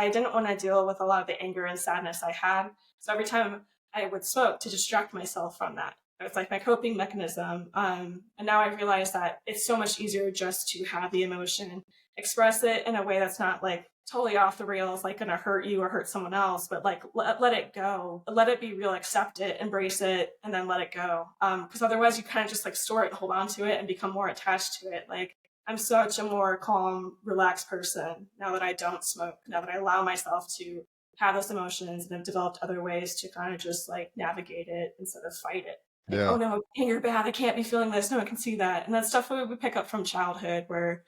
I didn't want to deal with a lot of the anger and sadness I had. So every time I would smoke to distract myself from that. It's like my coping mechanism. And now I realize that it's so much easier just to have the emotion, express it in a way that's not like totally off the rails, like gonna hurt you or hurt someone else, but like let it go, let it be real, accept it, embrace it, and then let it go. Because otherwise you kind of just like store it and hold on to it and become more attached to it. Like I'm such a more calm, relaxed person now that I don't smoke, now that I allow myself to have those emotions and have developed other ways to kind of just like navigate it instead of fight it. Like, Yeah. oh no, anger bad, I can't be feeling this, no one can see that. And that's stuff we pick up from childhood where,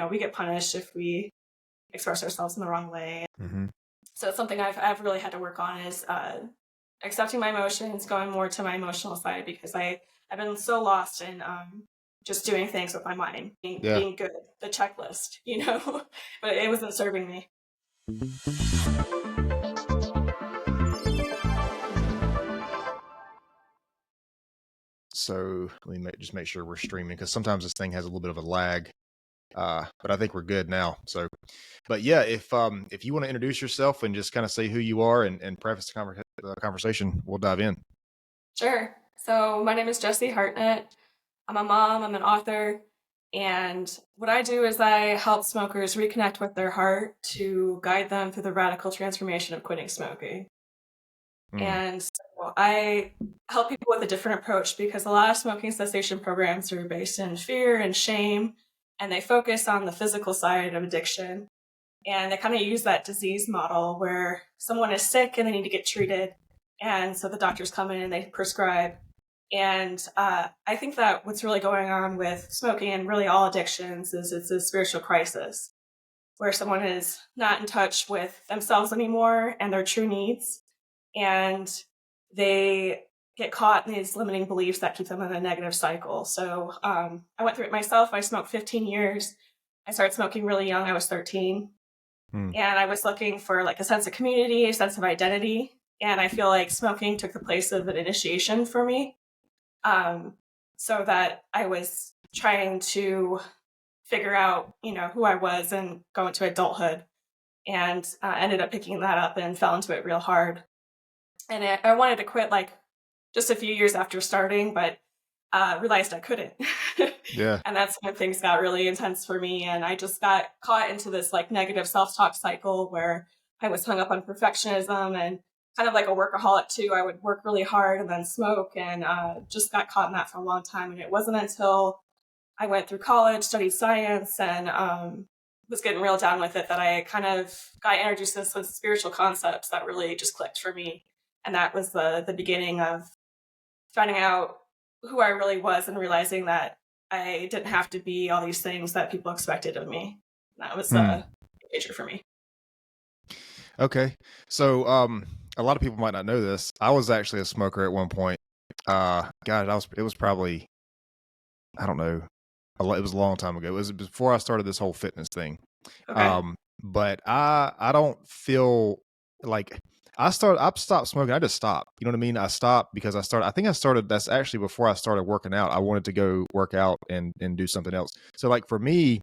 we get punished if we express ourselves in the wrong way. Mm-hmm. So it's something I've really had to work on is accepting my emotions, going more to my emotional side because I've been so lost in just doing things with my mind, being good, the checklist, but it wasn't serving me. So let me just make sure we're streaming because sometimes this thing has a little bit of a lag. But I think we're good now. So, but yeah, if you want to introduce yourself and just kind of say who you are and preface the conversation, we'll dive in. Sure. So my name is Jessi Hartnett. I'm a mom, I'm an author, and what I do is I help smokers reconnect with their heart to guide them through the radical transformation of quitting smoking. And so I help people with a different approach because a lot of smoking cessation programs are based in fear and shame, and they focus on the physical side of addiction. And they kind of use that disease model where someone is sick and they need to get treated. And so the doctors come in and they prescribe. And I think that what's really going on with smoking and really all addictions is it's a spiritual crisis where someone is not in touch with themselves anymore and their true needs. And they get caught in these limiting beliefs that keep them in a negative cycle. So I went through it myself. I smoked 15 years. I started smoking really young. I was 13. And I was looking for like a sense of community, a sense of identity. And I feel like smoking took the place of an initiation for me. So that I was trying to figure out, who I was and go into adulthood, and ended up picking that up and fell into it real hard. And I wanted to quit like just a few years after starting, but realized I couldn't. Yeah. And that's when things got really intense for me. And I just got caught into this like negative self-talk cycle where I was hung up on perfectionism and kind of like a workaholic too. I would work really hard and then smoke, and just got caught in that for a long time. And it wasn't until I went through college, studied science, and was getting real down with it that I kind of got introduced to some spiritual concepts that really just clicked for me. And that was the beginning of finding out who I really was and realizing that I didn't have to be all these things that people expected of me. That was a major for me. Okay. So, a lot of people might not know this. I was actually a smoker at one point. It was probably, I don't know. It was a long time ago. It was before I started this whole fitness thing. Okay. But I don't feel like I stopped smoking. I just stopped. You know what I mean? I stopped because that's actually before I started working out. I wanted to go work out and do something else. So like for me,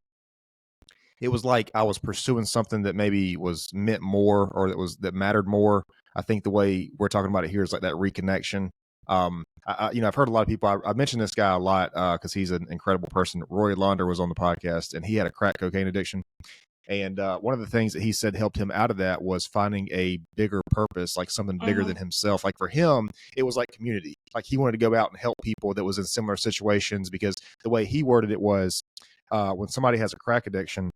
it was like I was pursuing something that maybe was meant more or that mattered more. I think the way we're talking about it here is like that reconnection. I've heard a lot of people. I mentioned this guy a lot because he's an incredible person. Roy Launder was on the podcast, and he had a crack cocaine addiction. And one of the things that he said helped him out of that was finding a bigger purpose, like something bigger than himself. Like for him, it was like community. Like he wanted to go out and help people that was in similar situations, because the way he worded it was, when somebody has a crack addiction,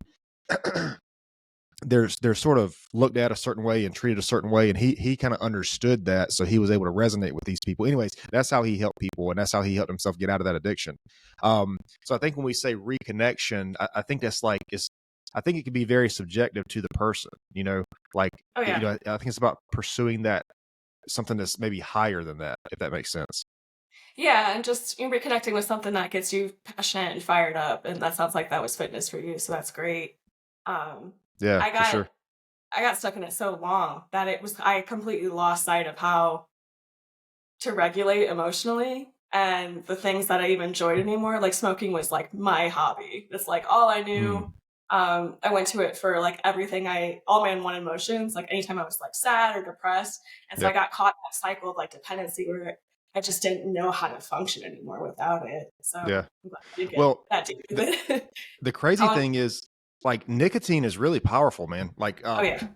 they're sort of looked at a certain way and treated a certain way, and he kind of understood that, so he was able to resonate with these people. Anyways, that's how he helped people, and that's how he helped himself get out of that addiction. So I think when we say reconnection, I think that's like I think it can be very subjective to the person. Like Oh, yeah. I think it's about pursuing that something that's maybe higher than that, if that makes sense. Yeah, and just reconnecting with something that gets you passionate and fired up, and that sounds like that was fitness for you, so that's great. Um, Yeah, I for got sure. I got stuck in it so long that I completely lost sight of how to regulate emotionally and the things that I even enjoyed anymore. Like smoking was like my hobby. It's like all I knew. I went to it for like everything all my unwanted emotions, like anytime I was like sad or depressed. And so Yeah. I got caught in that cycle of like dependency where I just didn't know how to function anymore without it. So Yeah. I'm glad I did get Well, that deep with the it. the crazy um, thing is, like, nicotine is really powerful, man. Like, oh yeah.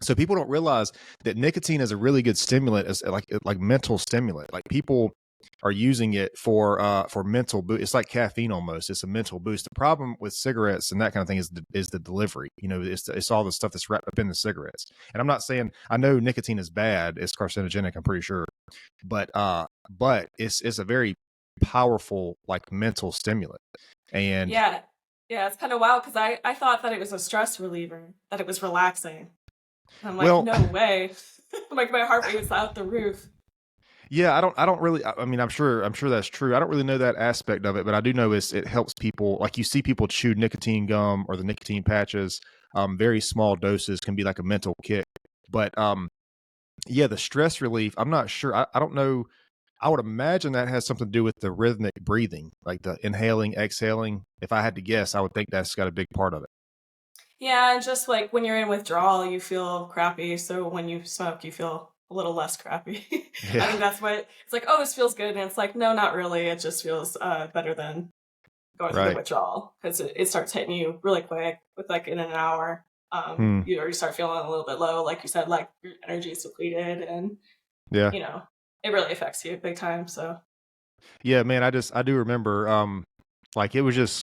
so people don't realize that nicotine is a really good stimulant, as like mental stimulant. Like, people are using it for mental boost. It's like caffeine almost. It's a mental boost. The problem with cigarettes and that kind of thing is the delivery. You know, it's all the stuff that's wrapped up in the cigarettes. And I'm not saying, I know nicotine is bad. It's carcinogenic, I'm pretty sure. But it's a very powerful, like, mental stimulant. And Yeah. Yeah, it's kind of wild because I thought that it was a stress reliever, that it was relaxing. And I'm like, well, no way. I'm like, my heart rate was out the roof. yeah, I don't really, I mean, I'm sure that's true. I don't really know that aspect of it, but I do know it helps people. Like, you see people chew nicotine gum or the nicotine patches. Very small doses can be like a mental kick. But yeah, the stress relief, I'm not sure. I don't know. I would imagine that has something to do with the rhythmic breathing, like the inhaling, exhaling. If I had to guess, I would think that's got a big part of it. Yeah, and just like when you're in withdrawal, you feel crappy. So when you smoke, you feel a little less crappy. I think Yeah. that's what it's like. Oh, this feels good, and it's like, no, not really. It just feels better than going through the Right. withdrawal because it starts hitting you really quick with like in an hour. Hmm. You already start feeling a little bit low, like you said, like your energy is depleted, and Yeah. you know it really affects you big time. So Yeah, man. I do remember. Like, it was just,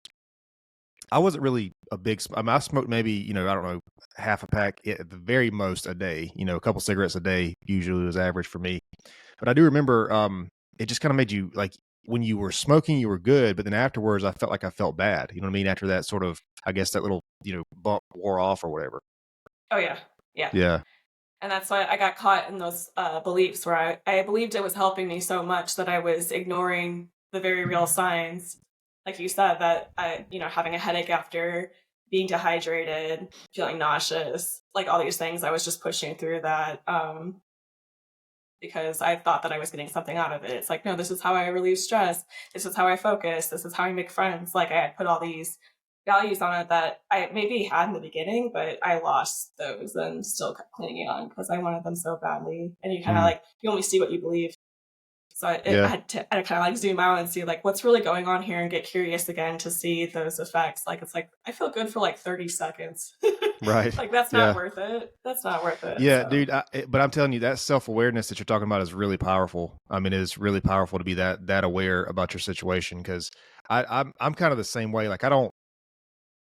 I wasn't really a big. I mean, I smoked maybe, I don't know, half a pack at the very most a day. A couple cigarettes a day usually was average for me. But I do remember, it just kind of made you, like, when you were smoking, you were good, but then afterwards, I felt like I felt bad. You know what I mean? After that sort of, I guess, that little, bump wore off or whatever. oh yeah, yeah. Yeah. And that's why I got caught in those beliefs where I believed it was helping me so much that I was ignoring the very real signs. Like you said, that having a headache after being dehydrated, feeling nauseous, like all these things, I was just pushing through that because I thought that I was getting something out of it. It's like, no, this is how I relieve stress. This is how I focus. This is how I make friends. Like I had put all these values on it that I maybe had in the beginning, but I lost those and still kept clinging on because I wanted them so badly. And you kind of Mm, like, you only see what you believe. So I yeah. had to kind of like zoom out and see like what's really going on here and get curious again to see those effects. Like it's like I feel good for like 30 seconds. Right. Like that's not Yeah. worth it. That's not worth it. Yeah, So dude. But I'm telling you, that self awareness that you're talking about is really powerful. I mean, it is really powerful to be that aware about your situation, because I'm kind of the same way. Like, I don't.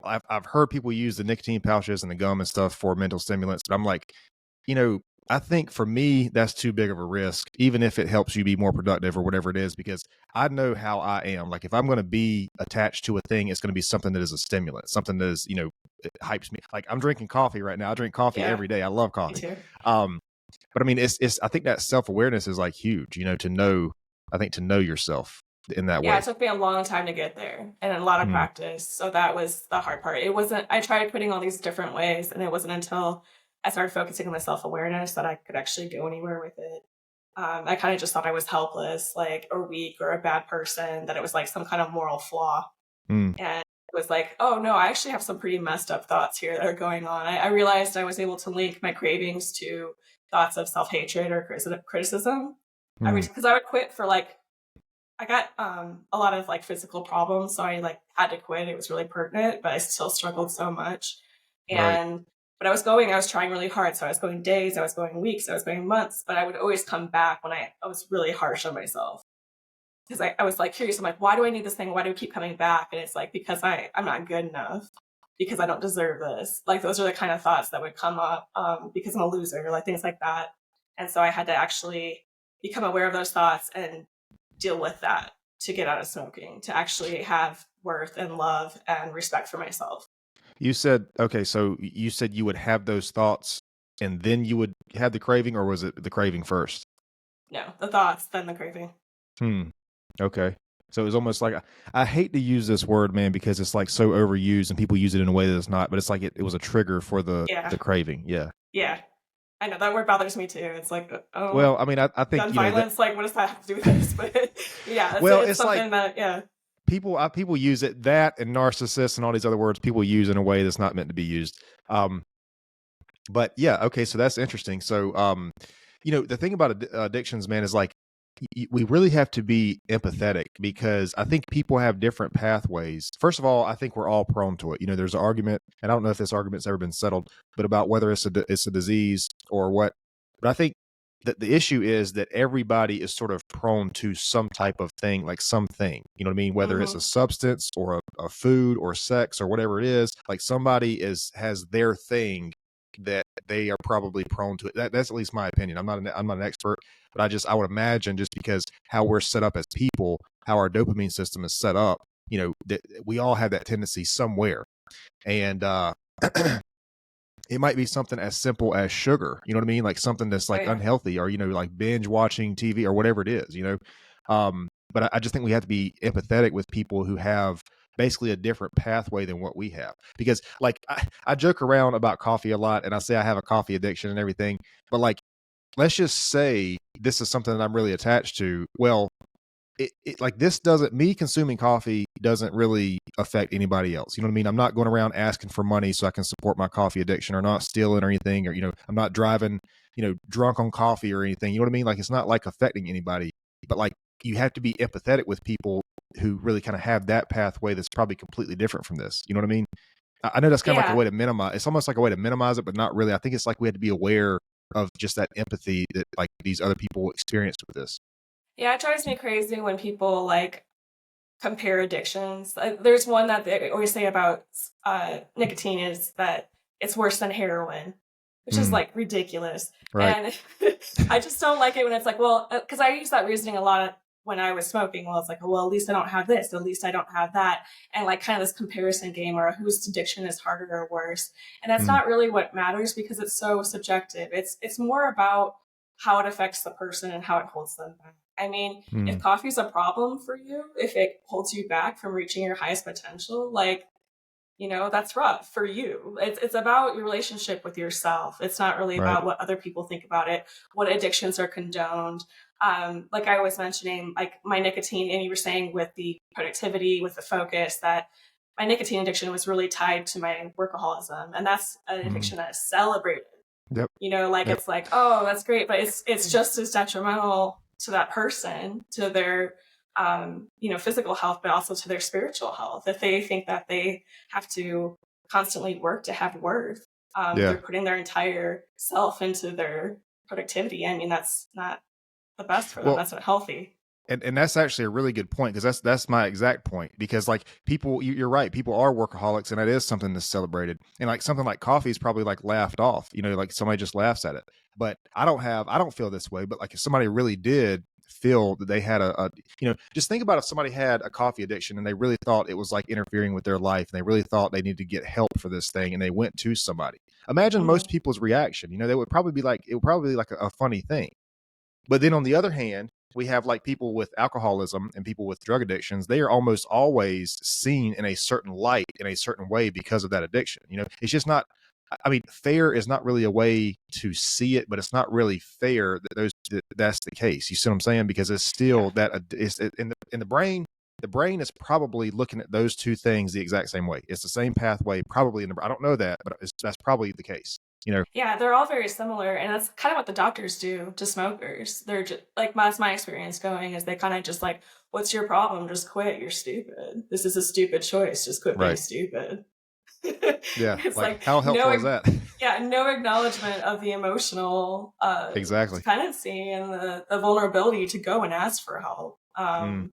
I've heard people use the nicotine pouches and the gum and stuff for mental stimulants, but I'm like, you know, I think for me, that's too big of a risk, even if it helps you be more productive or whatever it is, because I know how I am. Like, if I'm going to be attached to a thing, it's going to be something that is a stimulant, something that is, it hypes me. Like, I'm drinking coffee right now. I drink coffee yeah, every day. I love me coffee. too. Um, but I mean, I think that self awareness is like huge, I think to know yourself in that Yeah, way. it took me a long time to get there and a lot of Mm, practice. So that was the hard part. It wasn't, I tried putting all these different ways, and it wasn't until I started focusing on the self awareness that I could actually go anywhere with it. I kind of just thought I was helpless, like, or weak, or a bad person, that it was like some kind of moral flaw. mm, And it was like, oh no, I actually have some pretty messed up thoughts here that are going on. I realized I was able to link my cravings to thoughts of self hatred or criticism. mm, Because I would quit for like I got a lot of like physical problems, so I like had to quit. It was really pertinent, but I still struggled so much. right. And but I was trying really hard. So I was going days, I was going weeks, I was going months, but I would always come back when I was really harsh on myself. Because I was like curious, I'm like, why do I need this thing? Why do I keep coming back? And it's like because I'm not good enough, because I don't deserve this. Like those are the kind of thoughts that would come up because I'm a loser, like things like that. And so I had to actually become aware of those thoughts and deal with that to get out of smoking, to actually have worth and love and respect for myself. You said, okay, so you said you would have those thoughts and then you would have the craving, or was it the craving first? No, the thoughts, then the craving. Hmm. Okay. So it was almost like, I hate to use this word, man, because it's like so overused and people use it in a way that it's not, but it's like it was a trigger for Yeah, the craving. Yeah. yeah. I know that word bothers me too. It's like, oh, Well, I mean, I think, gun that, violence. Like, what does that have to do with this? But yeah, well, it's it's like, something that, yeah. people use it, that and narcissist and all these other words people use in a way that's not meant to be used. Um, but yeah, okay, so that's interesting. So, the thing about addictions, man, is like we really have to be empathetic because I think people have different pathways. First of all, I think we're all prone to it. There's an argument, and I don't know if this argument's ever been settled, but about whether it's a disease or what. But I think that the issue is that everybody is sort of prone to some type of thing, like something. You know what I mean? Whether it's a Hmm. substance or a food or sex or whatever it is, like somebody has their thing that they are probably prone to it. That's at least my opinion. I'm not an expert, but I would imagine just because how we're set up as people, how our dopamine system is set up, that we all have that tendency somewhere. And it might be something as simple as sugar, you know what I mean? Like something that's Oh like yeah. unhealthy, or, like binge watching TV or whatever it is. But I just think we have to be empathetic with people who have basically a different pathway than what we have. Because like I joke around about coffee a lot and I say I have a coffee addiction and everything, but like let's just say this is something that I'm really attached to. Well, it like this doesn't me consuming coffee doesn't really affect anybody else. You know what I mean? I'm not going around asking for money so I can support my coffee addiction, or not stealing or anything, or I'm not driving, drunk on coffee or anything. You know what I mean? Like it's not like affecting anybody. But like you have to be empathetic with people who really kind of have that pathway that's probably completely different from this. You know what I mean? I know that's kind of like a Yeah. way to minimize. It's almost like a way to minimize it, but not really. I think it's like we had to be aware of just that empathy that like these other people experienced with this. Yeah, it drives me crazy when people like compare addictions. There's one that they always say about nicotine is that it's worse than heroin, which is Mm, like ridiculous. right. And I just don't like it when it's like, well, because I use that reasoning a lot when I was smoking. Well, it's like, well, at least I don't have this, at least I don't have that, and like kind of this comparison game or whose addiction is harder or worse. And that's Mm, not really what matters because it's so subjective. It's more about how it affects the person and how it holds them back. I mean, if mm, coffee's a problem for you, if it holds you back from reaching your highest potential, like, that's rough for you. It's about your relationship with yourself. It's not really right. about what other people think about it, what addictions are condoned. Like I was mentioning, like my nicotine, and you were saying with the productivity, with the focus, that my nicotine addiction was really tied to my workaholism. And that's an Mm, addiction that is celebrated. yep. Like Yep. it's like, oh, that's great, but it's just as detrimental to that person, to their physical health, but also to their spiritual health. If they think that they have to constantly work to have worth, Yeah. they're putting their entire self into their productivity. I mean, that's not the best for them. Well, That's not healthy. and that's actually a really good point because that's my exact point. Because like people, you're right. People are workaholics, and that is something that's celebrated. And like something like coffee is probably like laughed off. Like somebody just laughs at it. But I don't feel this way. But like if somebody really did feel that they had just think about if somebody had a coffee addiction and they really thought it was like interfering with their life, and they really thought they needed to get help for this thing, and they went to somebody. Imagine most Hmm. people's reaction. They would probably be like, it would probably be like a funny thing. But then on the other hand, we have like people with alcoholism and people with drug addictions. They are almost always seen in a certain light, in a certain way, because of that addiction. It's just not. I mean, fair is not really a way to see it, but it's not really fair that's the case. You see what I'm saying? Because it's Yeah. still that it's in the brain. The brain is probably looking at those two things the exact same way. It's the same pathway, probably in the. I don't know that, but that's probably the case. You know, Yeah, they're all very similar, and that's kind of what the doctors do to smokers. They're just like that's my experience going is they kind of just like, "What's your problem? Just quit. You're stupid. This is a stupid choice. Just quit being right? stupid." Yeah. It's Like, like how helpful is no, that? yeah, no acknowledgement of the emotional Exactly. dependency and the vulnerability to go and ask for help. Mm.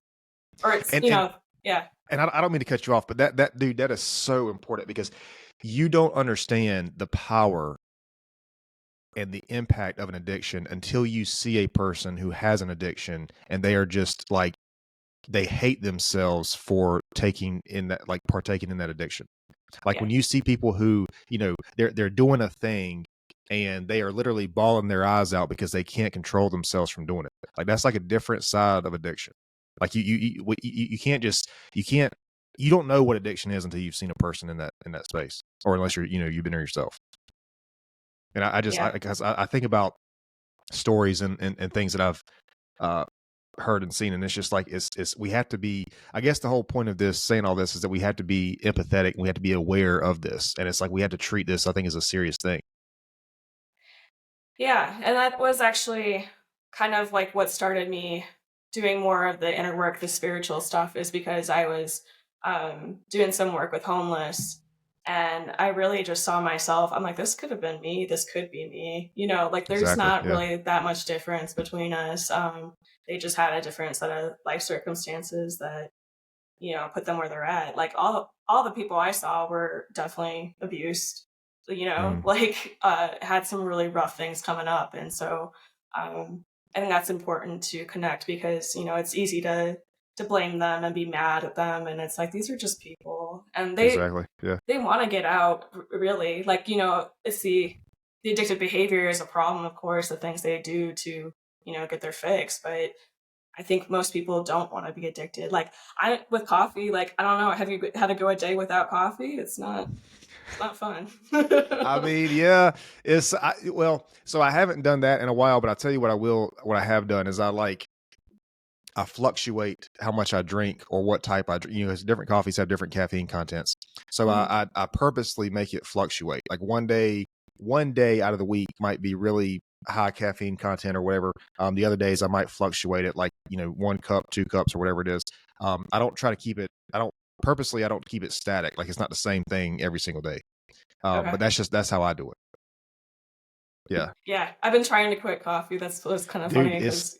Or it's And and yeah, and I don't mean to cut you off, but that dude, that is so important because you don't understand the power and the impact of an addiction until you see a person who has an addiction and they are just like they hate themselves for taking in that like partaking in that addiction. Like yeah, when you see people who, they're doing a thing and they are literally bawling their eyes out because they can't control themselves from doing it. Like that's like a different side of addiction. Like you can't just you can't you don't know what addiction is until you've seen a person in that space, or unless you've been there yourself. And I just yeah. because I think about stories and things that I've heard and seen, and it's just like it's we have to be. I guess the whole point of this saying all this is that we have to be empathetic. We have to be aware of this, and it's like we have to treat this, I think, as a serious thing. Yeah, and that was actually kind of like what started me doing more of the inner work, the spiritual stuff, is because I was doing some work with homeless, and I really just saw myself. I'm like, this could have been me. This could be me. You know, like there's Exactly. not Yeah. really that much difference between us. They just had a different set of life circumstances that put them where they're at. Like all the people I saw were definitely abused, Mm, like had some really rough things coming up. And so I think that's important to connect because, it's easy to blame them and be mad at them. And it's like these are just people and exactly. Yeah. they want to get out really. Like, it's the addictive behavior is a problem, of course, the things they do to, get their fix. But I think most people don't want to be addicted. Like I with coffee, like I don't know, have you had to go a day without coffee? It's not fun. I mean, yeah, well, so I haven't done that in a while, but I'll tell you what I have done is I fluctuate how much I drink or what type I drink. 'Cause different coffees have different caffeine contents. So Mhm. I purposely make it fluctuate. Like one day out of the week might be really high caffeine content or whatever. The other days I might fluctuate it like, 1 cup, 2 cups or whatever it is. I don't try to keep it, I don't keep it static. Like it's not the same thing every single day. But Okay. that's how I do it. Yeah. Yeah, I've been trying to quit coffee. That's kind of Dude, funny because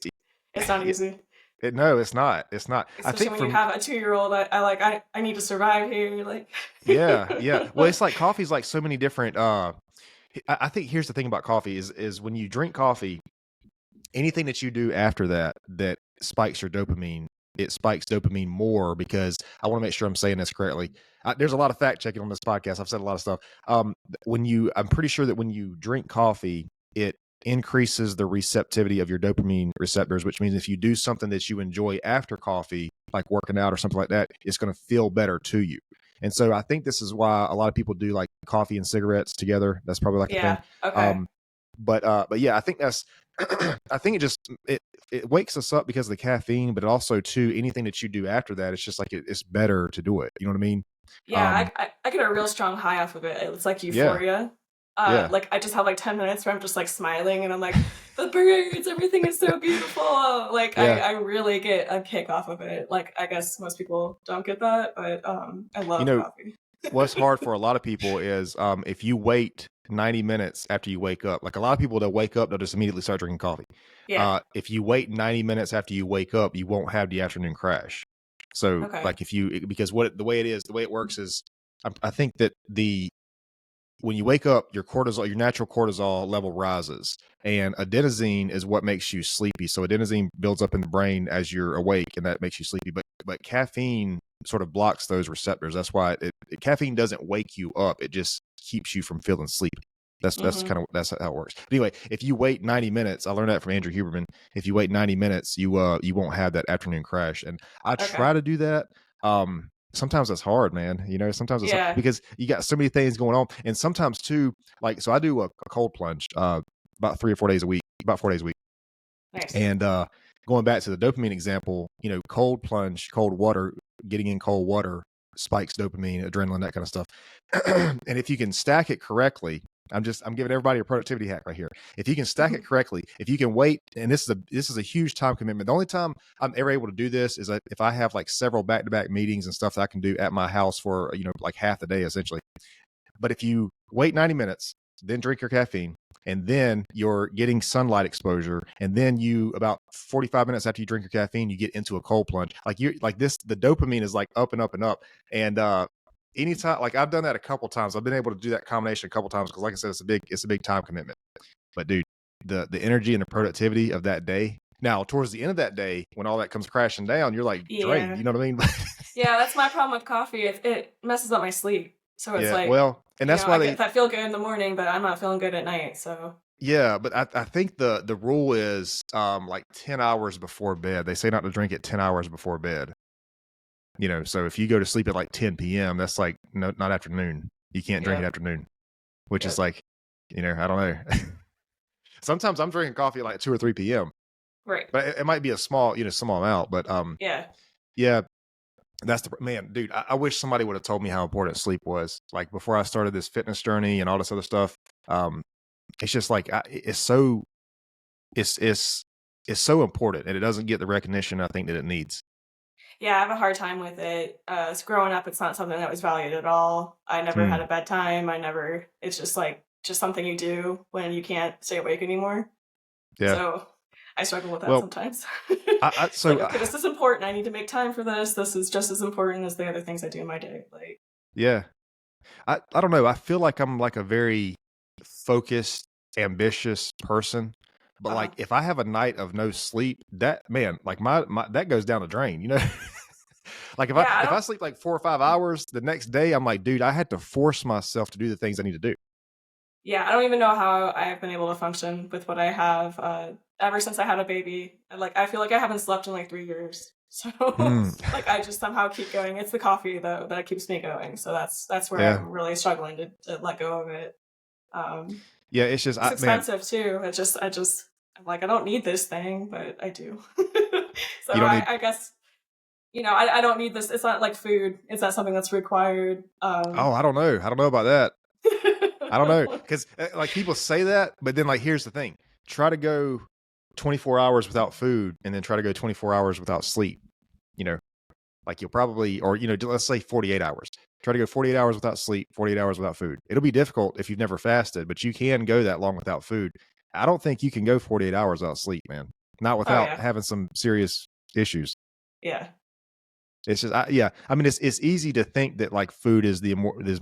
it's not it, easy, no, it's not. It's not. I especially think when you from have a 2-year-old. I need to survive here. Like, Yeah, yeah. Well, it's like coffee's like so many different I think here's the thing about coffee is when you drink coffee, anything that you do after that spikes your dopamine, it spikes dopamine more because I want to make sure I'm saying this correctly. There's a lot of fact checking on this podcast. I've said a lot of stuff. I'm pretty sure that when you drink coffee, it increases the receptivity of your dopamine receptors, which means if you do something that you enjoy after coffee, like working out or something like that, it's going to feel better to you. And so I think this is why a lot of people do like coffee and cigarettes together. That's probably like a thing. yeah, okay, Um, but yeah, I think that's I think it wakes us up because of the caffeine, but also too anything that you do after that, it's just like it's better to do it. You know what I mean? yeah. Um, I get a real strong high off of it. It's like yeah, euphoria. yeah, Like I just have like 10 minutes where I'm just like smiling and I'm like, the birds, everything is so beautiful. Like I, yeah. I really get a kick off of it. Like I guess most people don't get that, but I You love know coffee. what's hard for a lot of people is if you wait 90 minutes after you wake up. Like a lot of people, they'll wake up, they'll just immediately start drinking coffee. Yeah. If you wait 90 minutes after you wake up, you won't have the afternoon crash. So Okay. like if you because what the way it is, the way it works is I think that the when you wake up, your natural cortisol level rises, and adenosine is what makes you sleepy. So adenosine builds up in the brain as you're awake, and that makes you sleepy. But caffeine sort of blocks those receptors. That's why caffeine doesn't wake you up; it just keeps you from feeling sleepy. Mm-hmm. That's how it works. But anyway, if you wait 90 minutes, I learned that from Andrew Huberman. If you wait 90 minutes, you won't have that afternoon crash. And I Okay. try to do that. Sometimes that's hard, man. Sometimes it's hard Yeah. because you got so many things going on, and sometimes too, like so I do a cold plunge about 3 or 4 days a week, about 4 days a week, Nice. and going back to the dopamine example, cold plunge, cold water, getting in cold water spikes dopamine, adrenaline, that kind of stuff. And if you can stack it correctly, I'm giving everybody a productivity hack right here. If you can stack it correctly, if you can wait, and this is a huge time commitment. The only time I'm ever able to do this is if I have like several back to back meetings and stuff that I can do at my house for like half the day essentially. But if you wait 90 minutes, then drink your caffeine, and then you're getting sunlight exposure, and then you about 45 minutes after you drink your caffeine, you get into a cold plunge. Like you like this, the dopamine is like up and up and up. And anytime, like I've done that a couple times. I've been able to do that combination a couple times because, like I said, it's a big time commitment. But dude, the energy and the productivity of that day. Now, towards the end of that day, when all that comes crashing down, you're like drained. Yeah. You know what I mean? Yeah, that's my problem with coffee. It messes up my sleep. So it's Yeah. like, Well, and that's why I feel good in the morning, but I'm not feeling good at night. So yeah, but I think the rule is like 10 hours before bed. They say not to drink it 10 hours before bed. So if you go to sleep at like 10 p.m., that's like no, not afternoon. You can't drink it yep, afternoon, which is yep, like, I don't know. Sometimes I'm drinking coffee at like 2 or 3 p.m. Right. but it might be a small, small amount. But Yeah. yeah, that's the man, dude. I wish somebody would have told me how important sleep was, like before I started this fitness journey and all this other stuff. Um, it's just like it's it's it's so important, and it doesn't get the recognition I think that it needs. Yeah, I have a hard time with it. Growing up, it's not something that was valued at all. I never had Mm, a bedtime. It's just like, just something you do when you can't stay awake anymore. yeah. So I struggle with that Well, sometimes. I It's like, so okay, this is important. I need to make time for this. This is just as important as the other things I do in my day. Like, yeah. I don't know. I feel like I'm like a very focused, ambitious person. But uh, like if I have a night of no sleep, that man, like my that goes down the drain, you know? Like if I yeah, I if I don't. sleep like 4 or 5 hours, the next day I'm like, dude, I had to force myself to do the things I need to do. Yeah, I don't even know how I've been able to function with what I have. Ever since I had a baby, I feel like I haven't slept in like 3 years. So Hmm. like I just somehow keep going. It's the coffee though that keeps me going. So that's where Yeah. I'm really struggling to let go of it. Um, Yeah, it's just it's man, expensive too. I'm like, I don't need this thing, but I do. So you don't need I guess, I don't need this. It's not like food. It's not something that's required. oh, I don't know. I don't know about that. I don't know because like people say that, but then like here's the thing: try to go 24 hours without food, and then try to go 24 hours without sleep. You know, like you'll probably, or let's say 48 hours. Try to go 48 hours without sleep, 48 hours without food. It'll be difficult if you've never fasted, but you can go that long without food. I don't think you can go 48 hours without sleep, man. Not Oh without yeah, having some serious issues. yeah. It's just, yeah. I mean, it's easy to think that like food is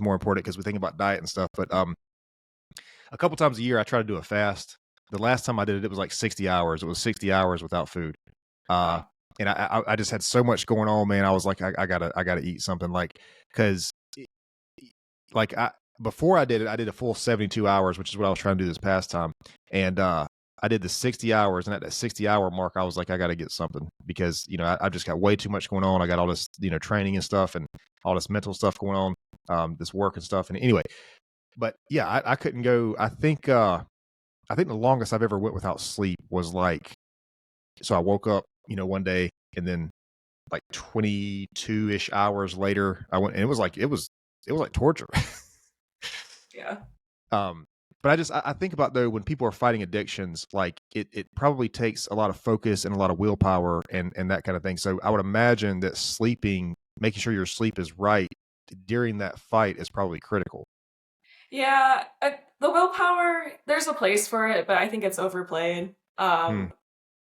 more important because we think about diet and stuff. But a couple times a year, I try to do a fast. The last time I did it, it was like 60 hours. It was 60 hours without food. Uh, Wow. and I just had so much going on, man. I was like, I gotta eat something, like, because like before I did it, I did a full 72 hours, which is what I was trying to do this past time. And I did the 60 hours, and at that 60-hour mark, I was like, I got to get something because I've just got way too much going on. I got all this training and stuff, and all this mental stuff going on, this work and stuff. And anyway, but yeah, I couldn't go. I think the longest I've ever went without sleep was like, so I woke up, one day, and then like 22-ish hours later, I went, and it was like torture. Yeah. Um, but I think about, though, when people are fighting addictions, like it probably takes a lot of focus and a lot of willpower and that kind of thing. So I would imagine that making sure your sleep is right during that fight is probably critical. Yeah, the willpower, there's a place for it, but I think it's overplayed. Hmm.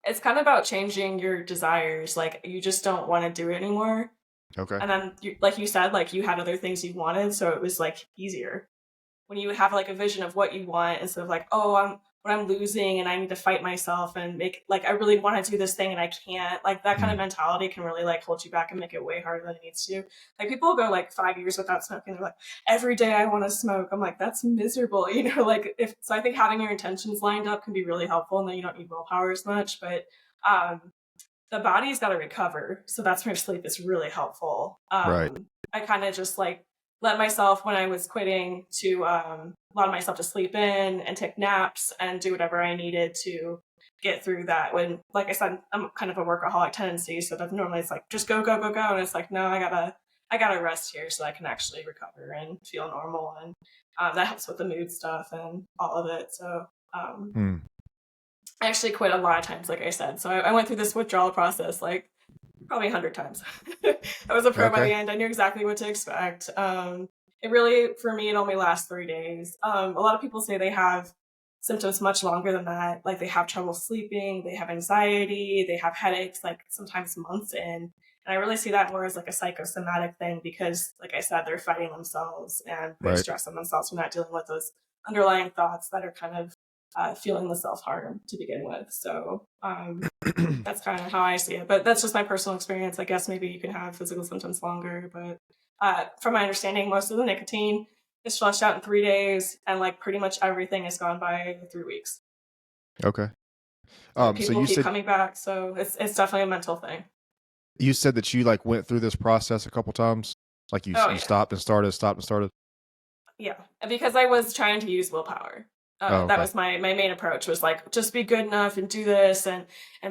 It's kind of about changing your desires. Like, you just don't want to do it anymore. Okay. And then, like you said, like you had other things you wanted, so it was like easier. When you have like a vision of what you want instead of like, oh, I'm losing and I need to fight myself and make like I really want to do this thing and I can't. Like that kind Hmm. of mentality can really like hold you back and make it way harder than it needs to. Like people go like 5 years without smoking. They're like, every day I want to smoke. I'm like, that's miserable, like if so I think having your intentions lined up can be really helpful and then you don't need willpower as much. But um the body's got to recover. So that's where sleep is really helpful. Right. I kind of just like let myself when I was quitting to allow myself to sleep in and take naps and do whatever I needed to get through that. When, like I said, I'm kind of a workaholic tendency, so that normally it's like just go go go go, and it's like no, I gotta rest here so I can actually recover and feel normal, and that helps with the mood stuff and all of it. So um, Hmm. I actually quit a lot of times, like I said. So I went through this withdrawal process like probably 100 times. I was a pro by the Okay. end. I knew exactly what to expect. It really, for me, it only lasts 3 days. A lot of people say they have symptoms much longer than that. Like they have trouble sleeping, they have anxiety, they have headaches, like sometimes months in. And I really see that more as like a psychosomatic thing because, like I said, they're fighting themselves and they Right. stress on themselves for not dealing with those underlying thoughts that are kind of feeling the self harm to begin with. So that's kind of how I see it. But that's just my personal experience. I guess maybe you can have physical symptoms longer, but from my understanding, most of the nicotine is flushed out in 3 days, and like pretty much everything is gone by 3 weeks. Okay. But So people keep coming back, so it's definitely a mental thing. you said that you like went through this process a couple times, like Oh you yeah, stopped and started, stopped and started. yeah. And because I was trying to use willpower, Oh, That okay. was my main approach, was like, just be good enough and do this, and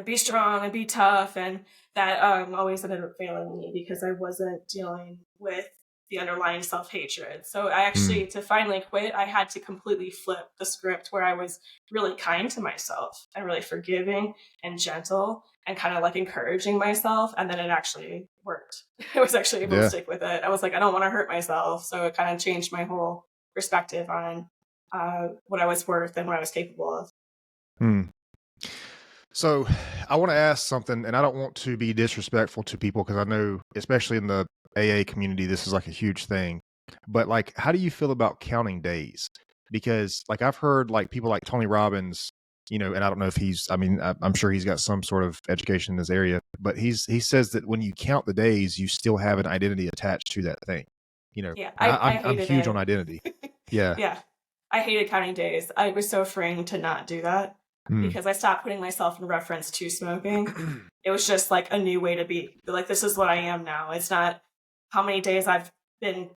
be strong and be tough. And that always ended up failing me because I wasn't dealing with the underlying self-hatred. So I Hmm. actually, to finally quit, I had to completely flip the script where I was really kind to myself and really forgiving and gentle and kind of like encouraging myself. And then it actually worked. I was actually able to Yeah. stick with it. I was like, I don't want to hurt myself. So it kind of changed my whole perspective on what I was worth and what I was capable of. Hmm. So I want to ask something, and I don't want to be disrespectful to people because I know, especially in the AA community, this is like a huge thing. But like, how do you feel about counting days? Because like I've heard like people like Tony Robbins, and I don't know if I mean, I'm sure he's got some sort of education in this area, but he says that when you count the days, you still have an identity attached to that thing, Yeah, and I I'm hated huge on it. identity. Yeah. Yeah, I hated counting days. I was so afraid to not do that Hmm. because I stopped putting myself in reference to smoking. It was just like a new way to be. Like, this is what I am now. It's not how many days I've been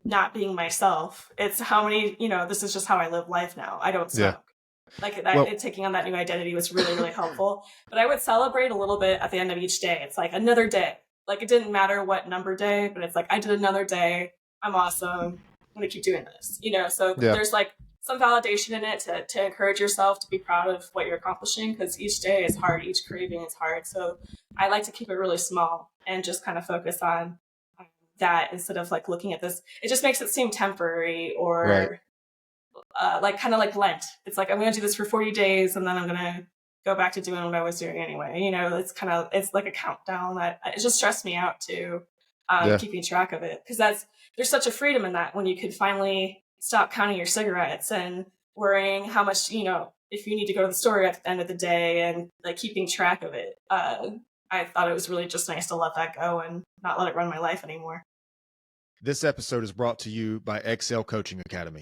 not being myself. It's how many, this is just how I live life now. I don't Yeah. smoke. Like that, Well, taking on that new identity was really, really helpful. But I would celebrate a little bit at the end of each day. It's like another day. Like, it didn't matter what number day, but it's like, I did another day. I'm awesome. I'm gonna keep doing this. So yeah. there's like some validation in it to encourage yourself to be proud of what you're accomplishing, because each day is hard, each craving is hard. So I like to keep it really small and just kind of focus on that instead of like looking at this. It just makes it seem temporary, Right. or like kind of like Lent. It's like, I'm going to do this for 40 days and then I'm going to go back to doing what I was doing anyway. It's like a countdown that it just stressed me out too, Yeah. keeping track of it. Because there's such a freedom in that when you could finally stop counting your cigarettes and worrying how much, if you need to go to the store at the end of the day, and like keeping track of it. I thought it was really just nice to let that go and not let it run my life anymore. This episode is brought to you by XL Coaching Academy.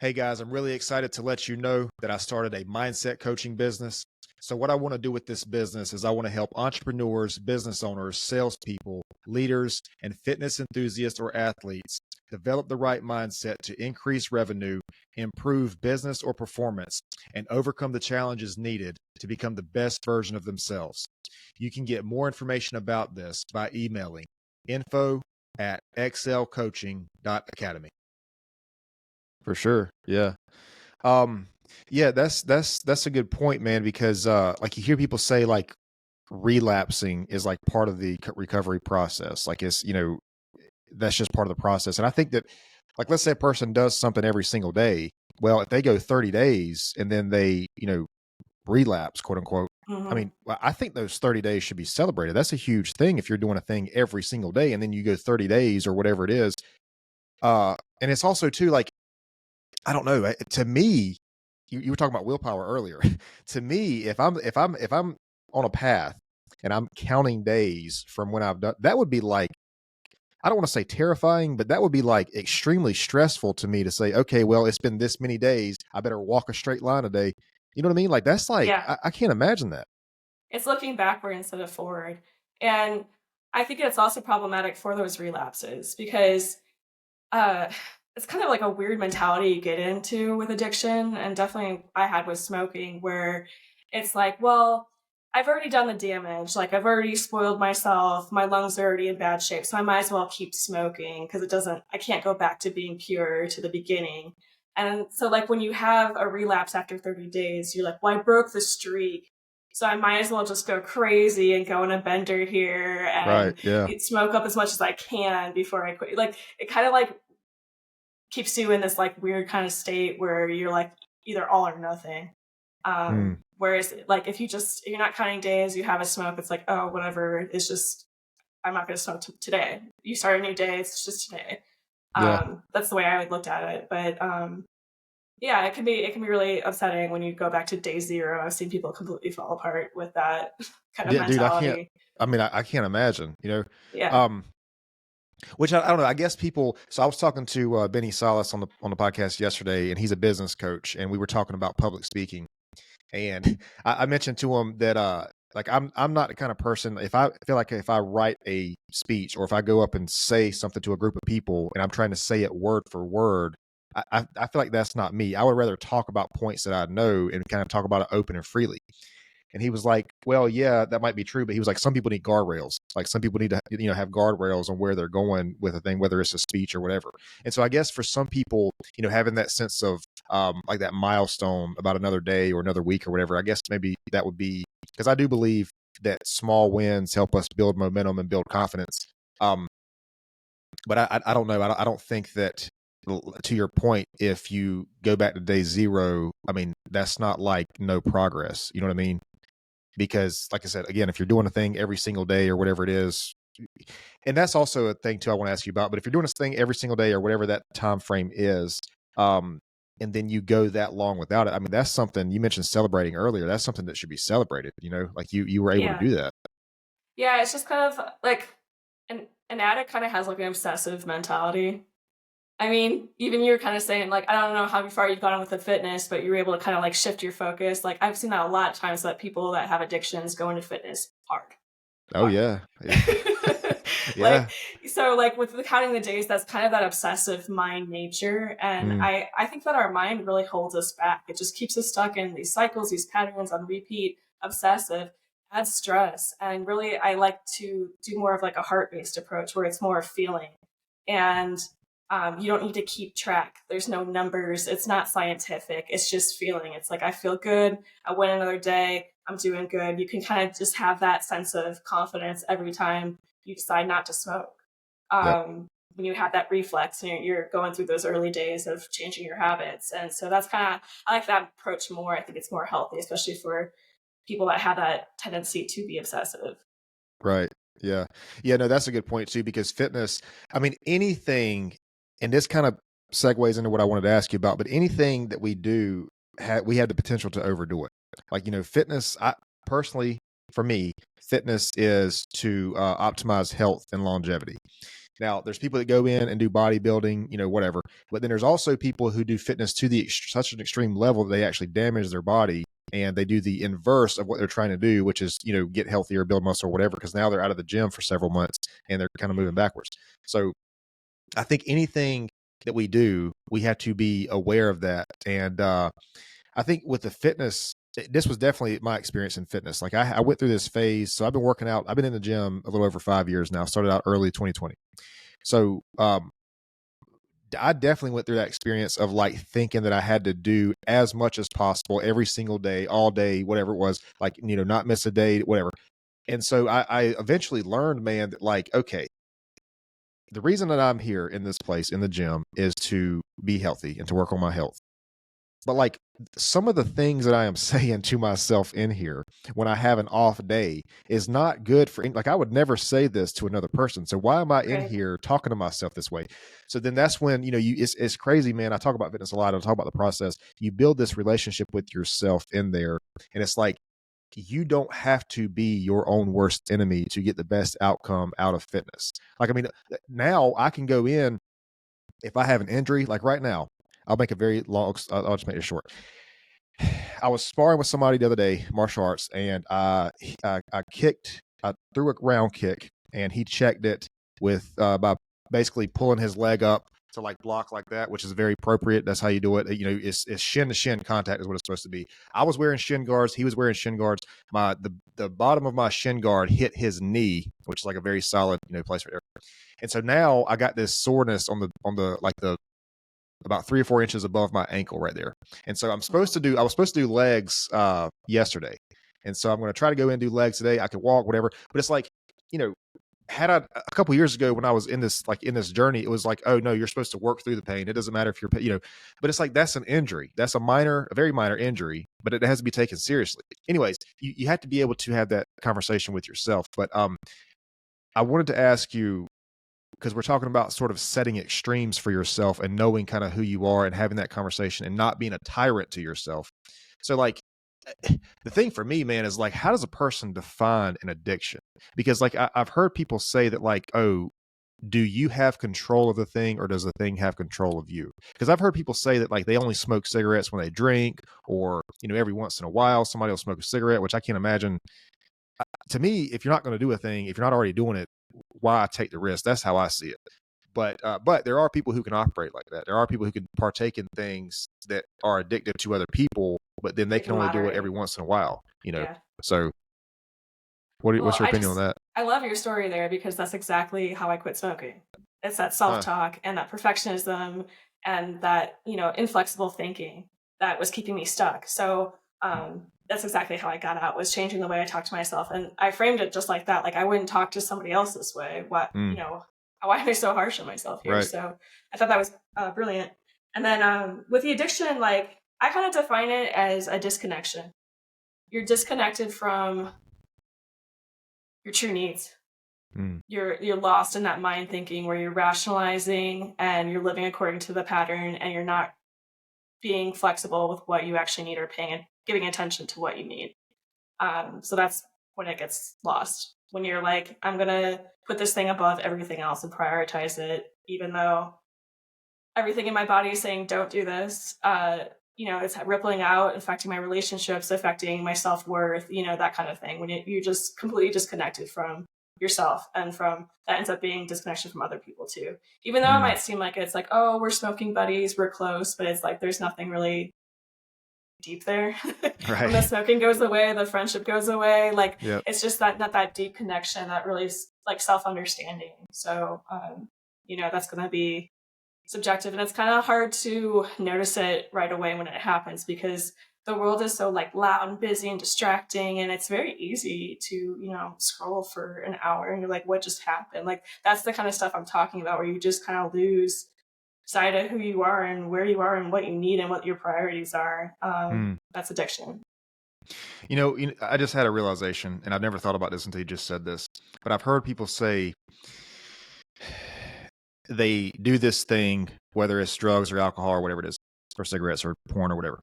Hey guys, I'm really excited to let you know that I started a mindset coaching business. So what I want to do with this business is I want to help entrepreneurs, business owners, salespeople, leaders, and fitness enthusiasts or athletes develop the right mindset to increase revenue, improve business or performance, and overcome the challenges needed to become the best version of themselves. You can get more information about this by emailing info@xlcoaching.academy. For sure. Yeah. Um, yeah, that's a good point, man, because like you hear people say like relapsing is like part of the recovery process. Like that's just part of the process. And I think that like let's say a person does something every single day. Well, if they go 30 days and then they, relapse, quote unquote. I Mm-hmm. mean, I think those 30 days should be celebrated. That's a huge thing if you're doing a thing every single day and then you go 30 days or whatever it is. And it's also too like I don't know. To me, you were talking about willpower earlier. To me, if I'm on a path and I'm counting days from when I've done, that would be like I don't want to say terrifying, but that would be like extremely stressful to me to say, okay, well, it's been this many days. I better walk a straight line a day. You know what I mean? Like that's like Yeah. I can't imagine that. It's looking backward instead of forward. And I think it's also problematic for those relapses because uh, it's kind of like a weird mentality you get into with addiction. And definitely I had with smoking, where it's like, well, I've already done the damage. Like, I've already spoiled myself. My lungs are already in bad shape. So I might as well keep smoking because I can't go back to being pure to the beginning. And so, like, when you have a relapse after 30 days, you're like, well, I broke the streak. So I might as well just go crazy and go on a bender here Right. and Yeah. smoke up as much as I can before I quit. Like, it kind of like keeps you in this like weird kind of state where you're like either all or nothing. Mm, Whereas like if you're not counting days, you have a smoke, it's like, oh, whatever. It's just, I'm not going to smoke today. You start a new day. It's just today. yeah. That's the way I would look at it. But yeah, it can be really upsetting when you go back to day zero. I've seen people completely fall apart with that kind of Yeah, dude, I can't. mentality. I mean, I can't imagine. Yeah. Um, Which I don't know. I guess people. So I was talking to Benny Salas on the podcast yesterday, and he's a business coach, and we were talking about public speaking. And I mentioned to him that like I'm not the kind of person. If I feel like if I write a speech or if I go up and say something to a group of people and I'm trying to say it word for word, I feel like that's not me. I would rather talk about points that I know and kind of talk about it open and freely. And he was like, well, yeah, that might be true. But he was like, some people need guardrails. Like some people need to, have guardrails on where they're going with a thing, whether it's a speech or whatever. And so I guess for some people, having that sense of like that milestone about another day or another week or whatever, I guess maybe that would be, because I do believe that small wins help us build momentum and build confidence. But I don't know. I don't think that, to your point, if you go back to day zero, I mean, that's not like no progress. You know what I mean? Because like I said, again, if you're doing a thing every single day or whatever it is, and that's also a thing too I want to ask you about, but if you're doing this thing every single day or whatever that time frame is, and then you go that long without it, I mean, that's something you mentioned celebrating earlier. That's something that should be celebrated, like you were able to Yeah. do that. Yeah, it's just kind of like an addict kind of has like an obsessive mentality. I mean, even you're kind of saying like, I don't know how far you've gone with the fitness, but you're able to kind of like shift your focus. Like I've seen that a lot of times that people that have addictions go into fitness hard. Oh Hard. yeah. Yeah. Like so like with the counting the days, that's kind of that obsessive mind nature. And Mm, I think that our mind really holds us back. It just keeps us stuck in these cycles, these patterns on repeat, obsessive, adds stress. And really I like to do more of like a heart-based approach where it's more feeling. And you don't need to keep track. There's no numbers. It's not scientific. It's just feeling. It's like I feel good. I went another day. I'm doing good. You can kind of just have that sense of confidence every time you decide not to smoke. yep. When you have that reflex and you're going through those early days of changing your habits. And so that's kind of, I like that approach more. I think it's more healthy, especially for people that have that tendency to be obsessive. Right. Yeah. Yeah. No, that's a good point too, because fitness, I mean, anything, and this kind of segues into what I wanted to ask you about, but anything that we do, we have the potential to overdo it. Like, fitness, I personally, for me, fitness is to optimize health and longevity. Now, there's people that go in and do bodybuilding, whatever. But then there's also people who do fitness to such an extreme level that they actually damage their body and they do the inverse of what they're trying to do, which is, get healthier, build muscle or whatever, because now they're out of the gym for several months and they're kind of moving backwards. So I think anything that we do, we have to be aware of that. And I think with the fitness, this was definitely my experience in fitness. Like I went through this phase. So I've been working out. I've been in the gym a little over 5 years now. Started out early 2020. So I definitely went through that experience of like thinking that I had to do as much as possible every single day, all day, whatever it was, like, not miss a day, whatever. And so I eventually learned, man, that like, okay, the reason that I'm here in this place in the gym is to be healthy and to work on my health. But like some of the things that I am saying to myself in here when I have an off day is not good for, like, I would never say this to another person. So why am I in Right. here talking to myself this way? So then that's when, it's crazy, man. I talk about fitness a lot. I talk about the process. You build this relationship with yourself in there. And it's like, you don't have to be your own worst enemy to get the best outcome out of fitness. Like, I mean, now I can go in if I have an injury, like right now, I'll make a very long, I'll just make it short. I was sparring with somebody the other day, martial arts, and I threw a round kick, and he checked it with by basically pulling his leg up to like block like that, which is very appropriate. That's how you do it. It's shin to shin contact is what it's supposed to be. I was wearing shin guards. He was wearing shin guards. The bottom of my shin guard hit his knee, which is like a very solid place right there. And so now I got this soreness on the like the about 3 or 4 inches above my ankle right there. And so I was supposed to do legs yesterday. And so I'm going to try to go in and do legs today. I could walk, whatever. But it's like, you know, had I a couple years ago when I was in this journey, it was like, oh no, you're supposed to work through the pain. It doesn't matter if but it's like, that's an injury. That's a very minor injury, but it has to be taken seriously. Anyways, you have to be able to have that conversation with yourself. But I wanted to ask you, because we're talking about sort of setting extremes for yourself and knowing kind of who you are and having that conversation and not being a tyrant to yourself. So like the thing for me, man, is like, how does a person define an addiction? Because like I've heard people say that like, oh, do you have control of the thing or does the thing have control of you? Because I've heard people say that like they only smoke cigarettes when they drink, or every once in a while somebody will smoke a cigarette, which I can't imagine. To me, if you're not going to do a thing, if you're not already doing it, why take the risk? That's how I see it. But there are people who can operate like that. There are people who can partake in things that are addictive to other people, but then they They can can only do it every moderate. once in a while, Yeah. So Well, what's your opinion on that? I love your story there because that's exactly how I quit smoking. It's that Huh. self-talk and that perfectionism and that, inflexible thinking that was keeping me stuck. So, that's exactly how I got out, was changing the way I talk to myself. And I framed it just like that. Like, I wouldn't talk to somebody else this way. Mm, Why am I so harsh on myself here? right. So I thought that was brilliant. And then with the addiction, like, I kind of define it as a disconnection. You're disconnected from your true needs. Mm, You're lost in that mind thinking where you're rationalizing and you're living according to the pattern, and you're not being flexible with what you actually need, or giving attention to what you need. So that's when it gets lost, when you're like, I'm gonna put this thing above everything else and prioritize it, even though everything in my body is saying don't do this. It's rippling out, affecting my relationships, affecting my self-worth, that kind of thing. When you just completely disconnected from yourself, and from that ends up being disconnection from other people too. Even though it mm, might seem like it's like, oh, we're smoking buddies, we're close, but it's like there's nothing really deep there. When the right. smoking goes away, the friendship goes away. Like, Yep. it's just that, not that deep connection, that really like self-understanding. So that's going to be subjective, and it's kind of hard to notice it right away when it happens, because the world is so like loud and busy and distracting, and it's very easy to scroll for an hour and you're like, what just happened? Like, that's the kind of stuff I'm talking about, where you just kind of lose sight of who you are and where you are and what you need and what your priorities are. Mm. That's addiction. I just had a realization, and I've never thought about this until you just said this, but I've heard people say they do this thing, whether it's drugs or alcohol or whatever it is, or cigarettes or porn or whatever.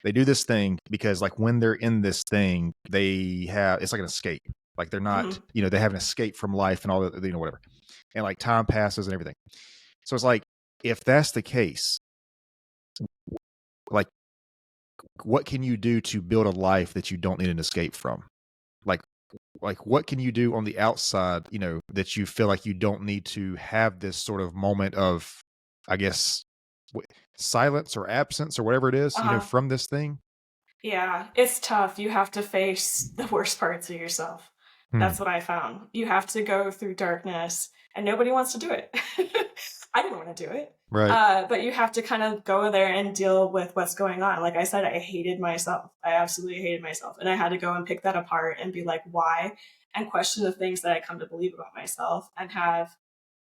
They do this thing because, like, when they're in this thing, it's like an escape. Like, they're not, Hmm. they have an escape from life and all the, whatever. And like time passes and everything. So it's like, if that's the case, like, what can you do to build a life that you don't need an escape from? Like, what can you do on the outside, that you feel like you don't need to have this sort of moment of, I guess, silence or absence or whatever it is, Uh-huh. from this thing? Yeah, it's tough. You have to face the worst parts of yourself. Hmm. That's what I found. You have to go through darkness, and nobody wants to do it. I didn't want to do it. Right. But you have to kind of go there and deal with what's going on. Like I said, I hated myself. I absolutely hated myself. And I had to go and pick that apart and be like, why? And question the things that I come to believe about myself, and have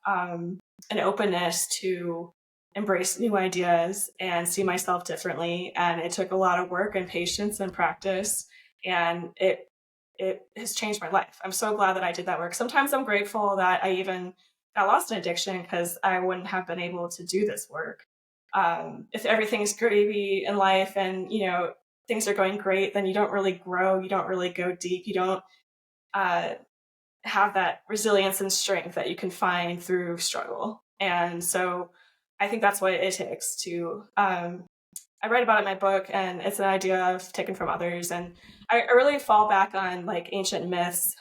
an openness to embrace new ideas and see myself differently. And it took a lot of work and patience and practice, and it has changed my life. I'm so glad that I did that work. Sometimes I'm grateful that I even got lost in addiction, because I wouldn't have been able to do this work. If everything's gravy in life, and things are going great, then you don't really grow, you don't really go deep, you don't uh, have that resilience and strength that you can find through struggle. And so I think that's what it takes to. I write about it in my book, and it's an idea I've taken from others. And I really fall back on like ancient myths.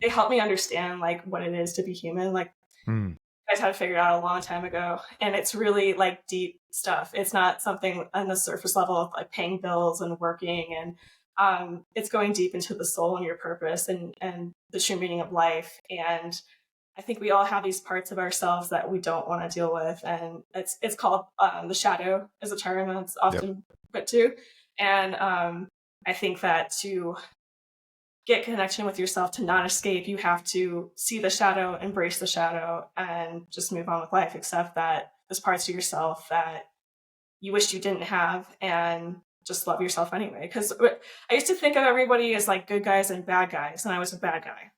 They help me understand like what it is to be human. Like, Hmm. I had to figure it out a long time ago, and it's really like deep stuff. It's not something on the surface level of like paying bills and working, and it's going deep into the soul and your purpose, and the true meaning of life. And I think we all have these parts of ourselves that we don't want to deal with, and it's called the shadow is a term that's Yep. often put to. And I think that to get connection with yourself, to not escape, you have to see the shadow, embrace the shadow, and just move on with life. Accept that there's parts of yourself that you wish you didn't have, and just love yourself anyway. Because I used to think of everybody as like good guys and bad guys, and I was a bad guy.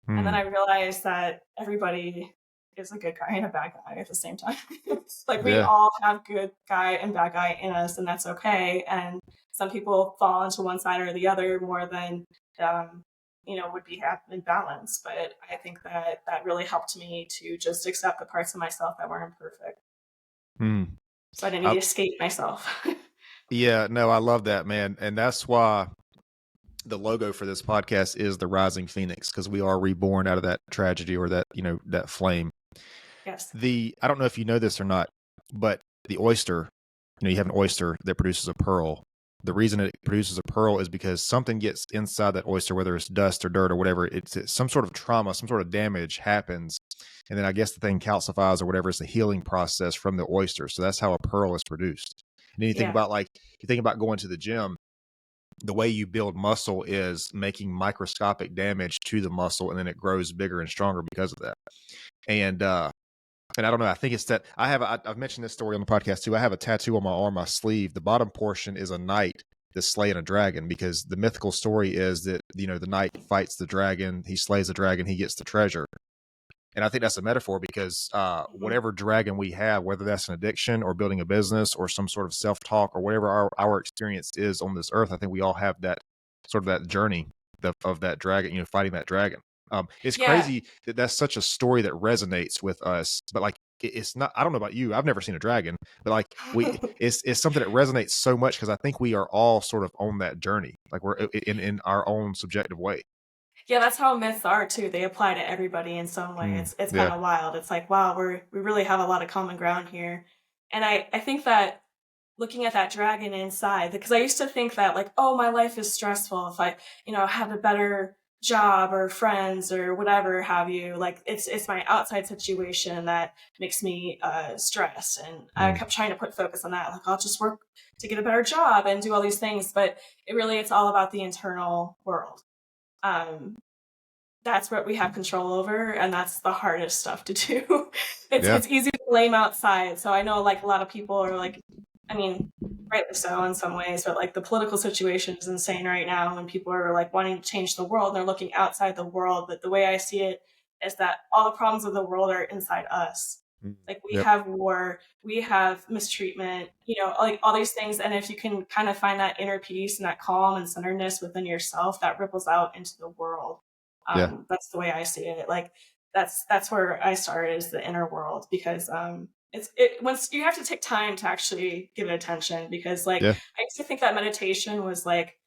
And then Hmm. I realized that everybody is a good guy and a bad guy at the same time. Like, we Yeah. all have good guy and bad guy in us, and that's okay. And some people fall into one side or the other more than would be in balance. But I think that that really helped me to just accept the parts of myself that weren't perfect, Hmm. so I didn't need I, to escape myself. yeah. No, I love that, man, and that's why the logo for this podcast is the Rising Phoenix, because we are reborn out of that tragedy, or that that flame. Yes. I don't know if you know this or not, but the oyster, you have an oyster that produces a pearl. The reason it produces a pearl is because something gets inside that oyster, whether it's dust or dirt or whatever. It's some sort of trauma, some sort of damage happens, and then I guess the thing calcifies or whatever. It's a healing process from the oyster. So that's how a pearl is produced. And then Yeah. you think about going to the gym. The way you build muscle is making microscopic damage to the muscle, and then it grows bigger and stronger because of that. And I don't know. I think it's that I've mentioned this story on the podcast too. I have a tattoo on my arm, my sleeve. The bottom portion is a knight that's slaying a dragon, because the mythical story is that, the knight fights the dragon. He slays the dragon. He gets the treasure. And I think that's a metaphor, because Hmm. whatever dragon we have, whether that's an addiction or building a business or some sort of self-talk or whatever our experience is on this earth, I think we all have that sort of that journey of that dragon, fighting that dragon. It's Yeah. crazy that that's such a story that resonates with us, but like it's not. I don't know about you. I've never seen a dragon, but like it's something that resonates so much, because I think we are all sort of on that journey, like we're in our own subjective way. Yeah, that's how myths are too. They apply to everybody in some way. It's kind Yeah, of wild. It's like, wow, we really have a lot of common ground here. And I think that looking at that dragon inside, because I used to think that like, oh, my life is stressful if I, have a better job or friends or whatever have you. Like it's my outside situation that makes me stressed. And I mm, kept trying to put focus on that. Like I'll just work to get a better job and do all these things. But it's all about the internal world. Um, that's what we have control over, and that's the hardest stuff to do. yeah, It's easy to blame outside. So I know like a lot of people are like, I mean, rightly so in some ways, but like the political situation is insane right now, and people are like wanting to change the world and they're looking outside the world. But the way I see it is that all the problems of the world are inside us. mm, Like we yep, have war, we have mistreatment, like all these things. And if you can kind of find that inner peace and that calm and centeredness within yourself, that ripples out into the world. yeah, That's the way I see it. Like that's where I started, is the inner world, because it once you have to take time to actually give it attention, because like yeah, I used to think that meditation was like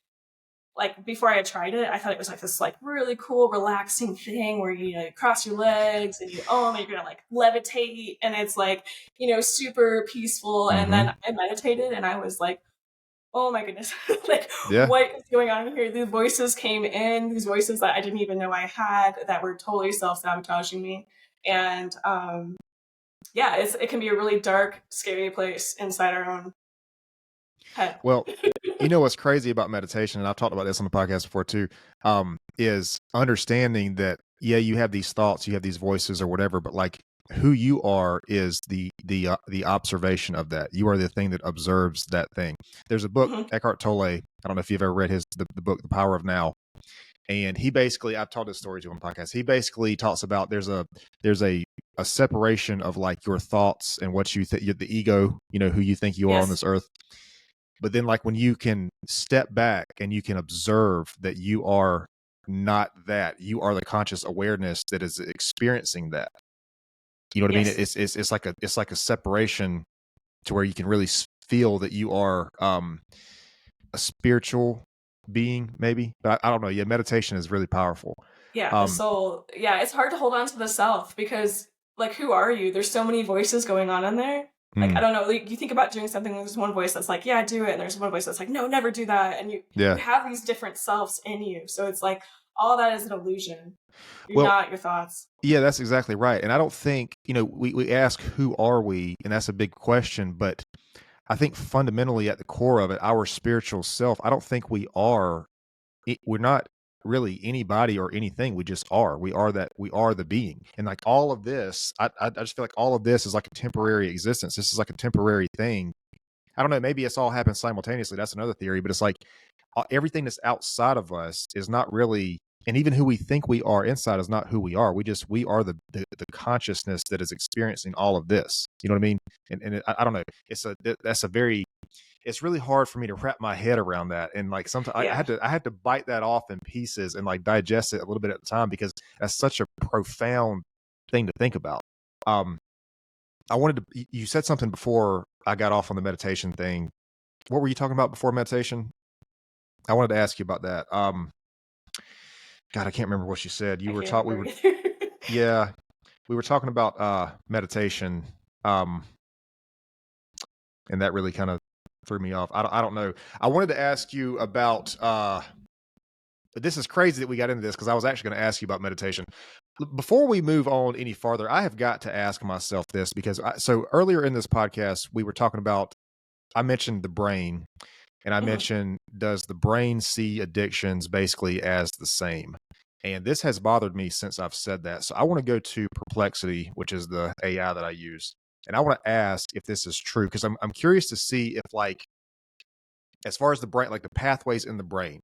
before I had tried it, I thought it was like this like really cool, relaxing thing where you cross your legs and and you're gonna like levitate, and it's like super peaceful. And then mm-hmm, I meditated and I was like, oh my goodness, like yeah. what is going on here? These voices came in, these voices that I didn't even know I had, that were totally self sabotaging me. And yeah, it can be a really dark, scary place inside our own head. Well, what's crazy about meditation, and I've talked about this on the podcast before too, is understanding that, yeah, you have these thoughts, you have these voices or whatever, but like who you are is the observation of that. You are the thing that observes that thing. There's a book, Hmm. Eckhart Tolle. I don't know if you've ever read the book, The Power of Now. And he basically, I've told this story to him on the podcast. He basically talks about there's a separation of like your thoughts and what you think, the ego, who you think you are on Yes. this earth. But then, like, when you can step back and you can observe that you are not that, you are the conscious awareness that is experiencing that. You know what I mean? Yes. It's like a separation to where you can really feel that you are a spiritual being, maybe. But I don't know. Yeah, meditation is really powerful. Yeah, the Um, soul. Yeah, it's hard to hold on to the self, because like who are you? There's so many voices going on in there. Like I mm, don't know, like you think about doing something, there's one voice that's like, yeah, do it, and there's one voice that's like, no, never do that. And you yeah. have these different selves in you. So it's like all that is an illusion. You're Well, not your thoughts. yeah, that's exactly right. And I don't think, we ask, who are we? And that's a big question. But I think fundamentally at the core of it, our spiritual self, I don't think we're not really anybody or anything. We just are. We are that. We are the being. And like all of this, I just feel like all of this is like a temporary existence. This is like a temporary thing. I don't know. Maybe it's all happened simultaneously. That's another theory. But it's like everything that's outside of us is not really, and even who we think we are inside is not who we are. We are the consciousness that is experiencing all of this. You know what I mean? I don't know. That's a very, it's really hard for me to wrap my head around that. And like sometimes Yeah. I had to bite that off in pieces and like digest it a little bit at the time, because that's such a profound thing to think about. Um, I wanted to, you said something before I got off on the meditation thing. What were you talking about before meditation? I wanted to ask you about that. God, I can't remember what you said. I You were can't taught, remember either. yeah. we were talking about meditation, um, and that really kind of threw me off. I don't know. I wanted to ask you about. But this is crazy that we got into this because I was actually going to ask you about meditation. Before we move on any farther, I have got to ask myself this because so earlier in this podcast we were talking about. I mentioned the brain, and I Mhm. mentioned, does the brain see addictions basically as the same? And this has bothered me since I've said that. So I want to go to Perplexity, which is the AI that I use. And I want to ask if this is true because I'm curious to see if, like, as far as the brain, like the pathways in the brain,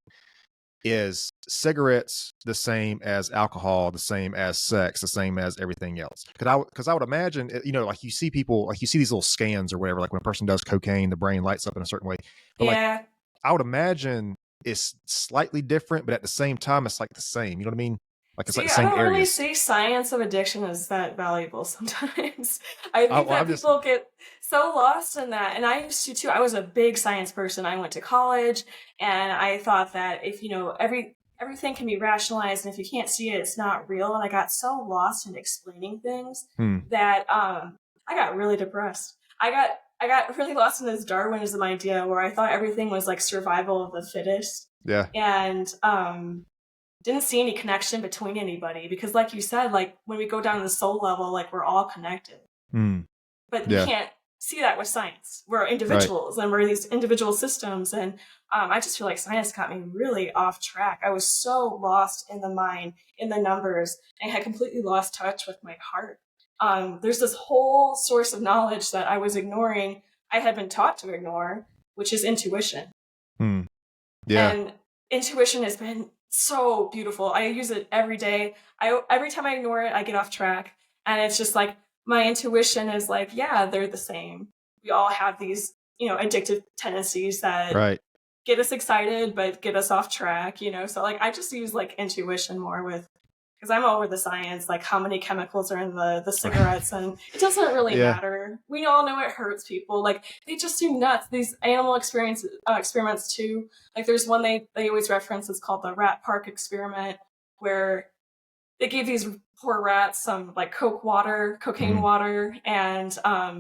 is cigarettes the same as alcohol, the same as sex, the same as everything else? Because I would imagine, like you see people, like you see these little scans or whatever, like when a person does cocaine, the brain lights up in a certain way. But like, Yeah. I would imagine it's slightly different, but at the same time, it's like the same. You know what I mean? Like it's like See, the I same don't really areas. see science of addiction as that valuable sometimes. I think Well, that I'm just, people get so lost in that. And I used to too. I was a big science person. I went to college and I thought that if, everything can be rationalized and if you can't see it, it's not real. And I got so lost in explaining things hmm, that I got really depressed. I got really lost in this Darwinism idea where I thought everything was like survival of the fittest. yeah, And didn't see any connection between anybody because like you said, like when we go down to the soul level, like we're all connected, hmm, but we yeah, can't see that with science. We're right, individuals and we're these individual systems. And I just feel like science got me really off track. I was so lost in the mind, in the numbers, and had completely lost touch with my heart. There's this whole source of knowledge that I was ignoring, I had been taught to ignore, which is intuition. hmm, yeah, And intuition has been so beautiful. I use it every day. Every time I ignore it, I get off track, and it's just like my intuition is like, yeah, they're the same. We all have these, addictive tendencies that right, get us excited but get us off track. So like I just use like intuition more with because I'm over the science, like how many chemicals are in the cigarettes, and it doesn't really yeah, matter. We all know it hurts people. Like they just do nuts. These animal experiments too. Like there's one they always reference. It's called the rat park experiment, where they gave these poor rats some like cocaine hmm, water, and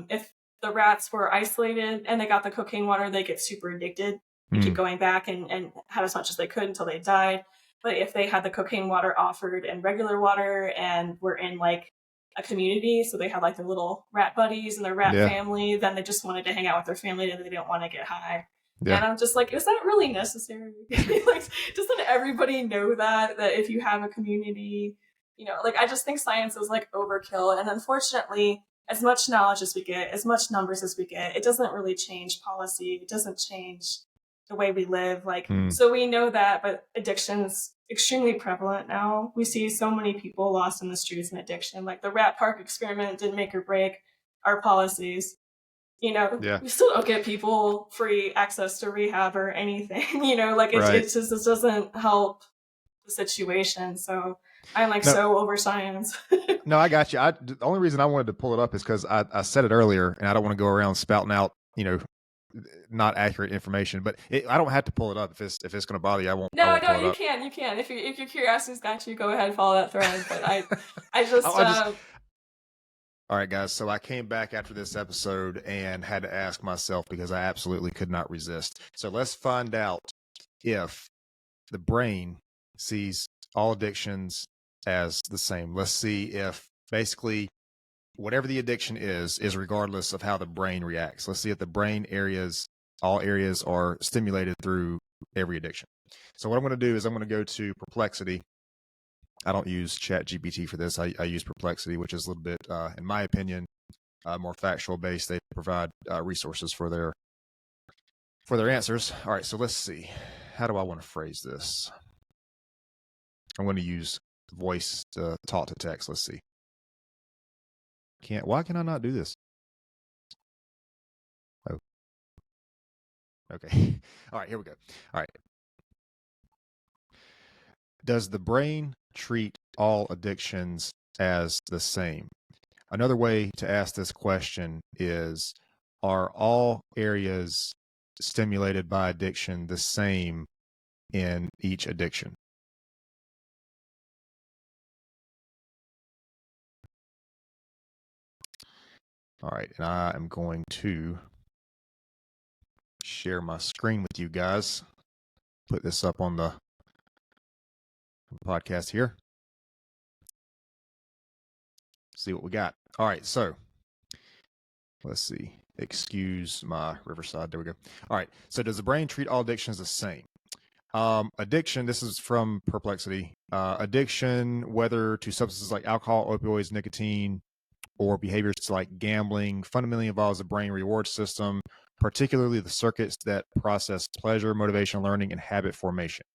if the rats were isolated and they got the cocaine water, they get super addicted and keep hmm, going back and have as much as they could until they died. But if they had the cocaine water offered in regular water and were in like a community, so they had like their little rat buddies and their rat yeah, family, then they just wanted to hang out with their family and they didn't want to get high. yeah. And I'm just like, is that really necessary? Like, doesn't everybody know that if you have a community, like I just think science is like overkill. And unfortunately, as much knowledge as we get, as much numbers as we get, it doesn't really change policy. It doesn't change the way we live. Like, Hmm. so we know that, but addiction's extremely prevalent now. We see so many people lost in the streets in addiction. Like the rat park experiment didn't make or break our policies. Yeah, We still don't get people free access to rehab or anything. Like right. it doesn't help the situation. So I'm like No, so over science. no, I got you. The only reason I wanted to pull it up is because I said it earlier, and I don't want to go around spouting out, not accurate information. But I don't have to pull it up if it's going to bother you. I No, won't no, pull it you up. can, you can. If your curiosity's got you, go ahead and follow that thread. But I just, I'll just. All right, guys. So I came back after this episode and had to ask myself because I absolutely could not resist. So let's find out if the brain sees all addictions as the same. Let's see if basically whatever the addiction is regardless of how the brain reacts. Let's see if the brain areas, all areas are stimulated through every addiction. So what I'm going to do is I'm going to go to Perplexity. I don't use Chat GPT for this. I use Perplexity, which is a little bit, in my opinion, more factual based. They provide resources for their answers. All right, so let's see. How do I want to phrase this? I'm going to use voice to talk to text. Let's see. Why can I not do this? Oh, okay. All right, here we go. All right. Does the brain treat all addictions as the same? Another way to ask this question is, are all areas stimulated by addiction the same in each addiction? All right, and I am going to share my screen with you guys. Put this up on the podcast here. See what we got. All right, so let's see. Excuse my Riverside. There we go. All right. So does the brain treat all addictions the same? Addiction, this is from Perplexity. Addiction, whether to substances like alcohol, opioids, nicotine, or behaviors like gambling, fundamentally involves the brain reward system, particularly the circuits that process pleasure, motivation, learning, and habit formation.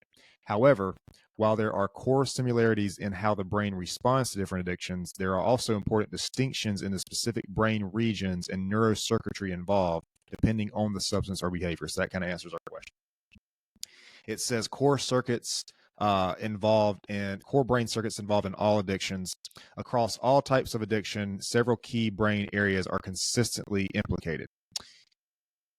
However, while there are core similarities in how the brain responds to different addictions, there are also important distinctions in the specific brain regions and neurocircuitry involved, depending on the substance or behavior. So that kind of answers our question. It says core circuits core brain circuits involved in all addictions. Across all types of addiction, several key brain areas are consistently implicated.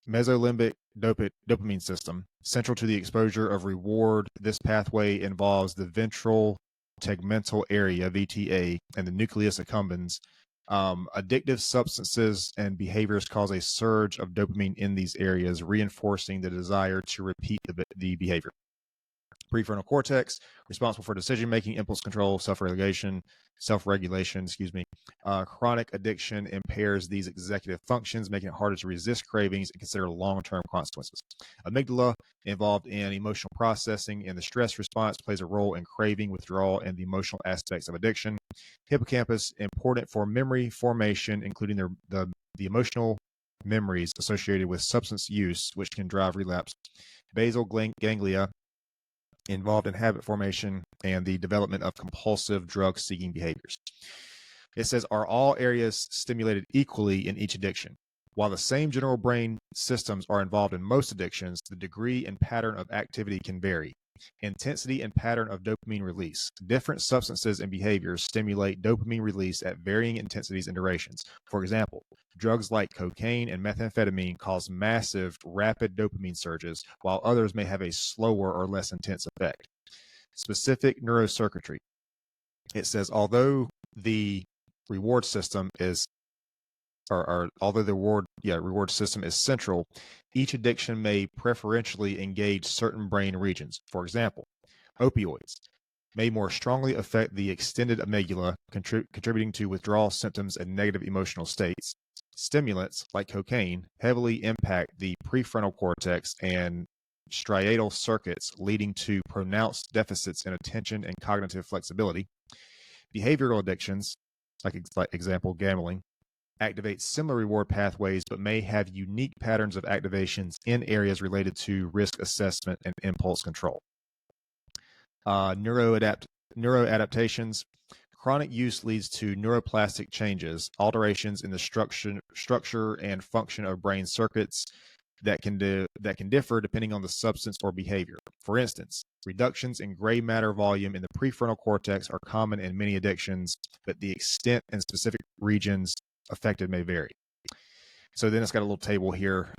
Mesolimbic dopamine system, central to the exposure of reward. This pathway involves the ventral tegmental area, VTA, and the nucleus accumbens. Addictive substances and behaviors cause a surge of dopamine in these areas, reinforcing the desire to repeat the behavior. Prefrontal cortex, responsible for decision making, impulse control, self-regulation. Chronic addiction impairs these executive functions, making it harder to resist cravings and consider long-term consequences. Amygdala, involved in emotional processing and the stress response, plays a role in craving, withdrawal, and the emotional aspects of addiction. Hippocampus, important for memory formation, including the emotional memories associated with substance use, which can drive relapse. Basal ganglia, involved in habit formation and the development of compulsive drug-seeking behaviors. It says, are all areas stimulated equally in each addiction? While the same general brain systems are involved in most addictions, the degree and pattern of activity can vary. Intensity and pattern of dopamine release. Different substances and behaviors stimulate dopamine release at varying intensities and durations. For example, drugs like cocaine and methamphetamine cause massive, rapid dopamine surges, while others may have a slower or less intense effect. Specific neurocircuitry. It says, although the reward system is reward system is central, each addiction may preferentially engage certain brain regions. For example, opioids may more strongly affect the extended amygdala, contributing to withdrawal symptoms and negative emotional states. Stimulants, like cocaine, heavily impact the prefrontal cortex and striatal circuits, leading to pronounced deficits in attention and cognitive flexibility. Behavioral addictions, like example, gambling, activate similar reward pathways, but may have unique patterns of activations in areas related to risk assessment and impulse control. Neuroadaptations. Chronic use leads to neuroplastic changes, alterations in the structure and function of brain circuits that can differ depending on the substance or behavior. For instance, reductions in gray matter volume in the prefrontal cortex are common in many addictions, but the extent and specific regions affected may vary. So then it's got a little table here.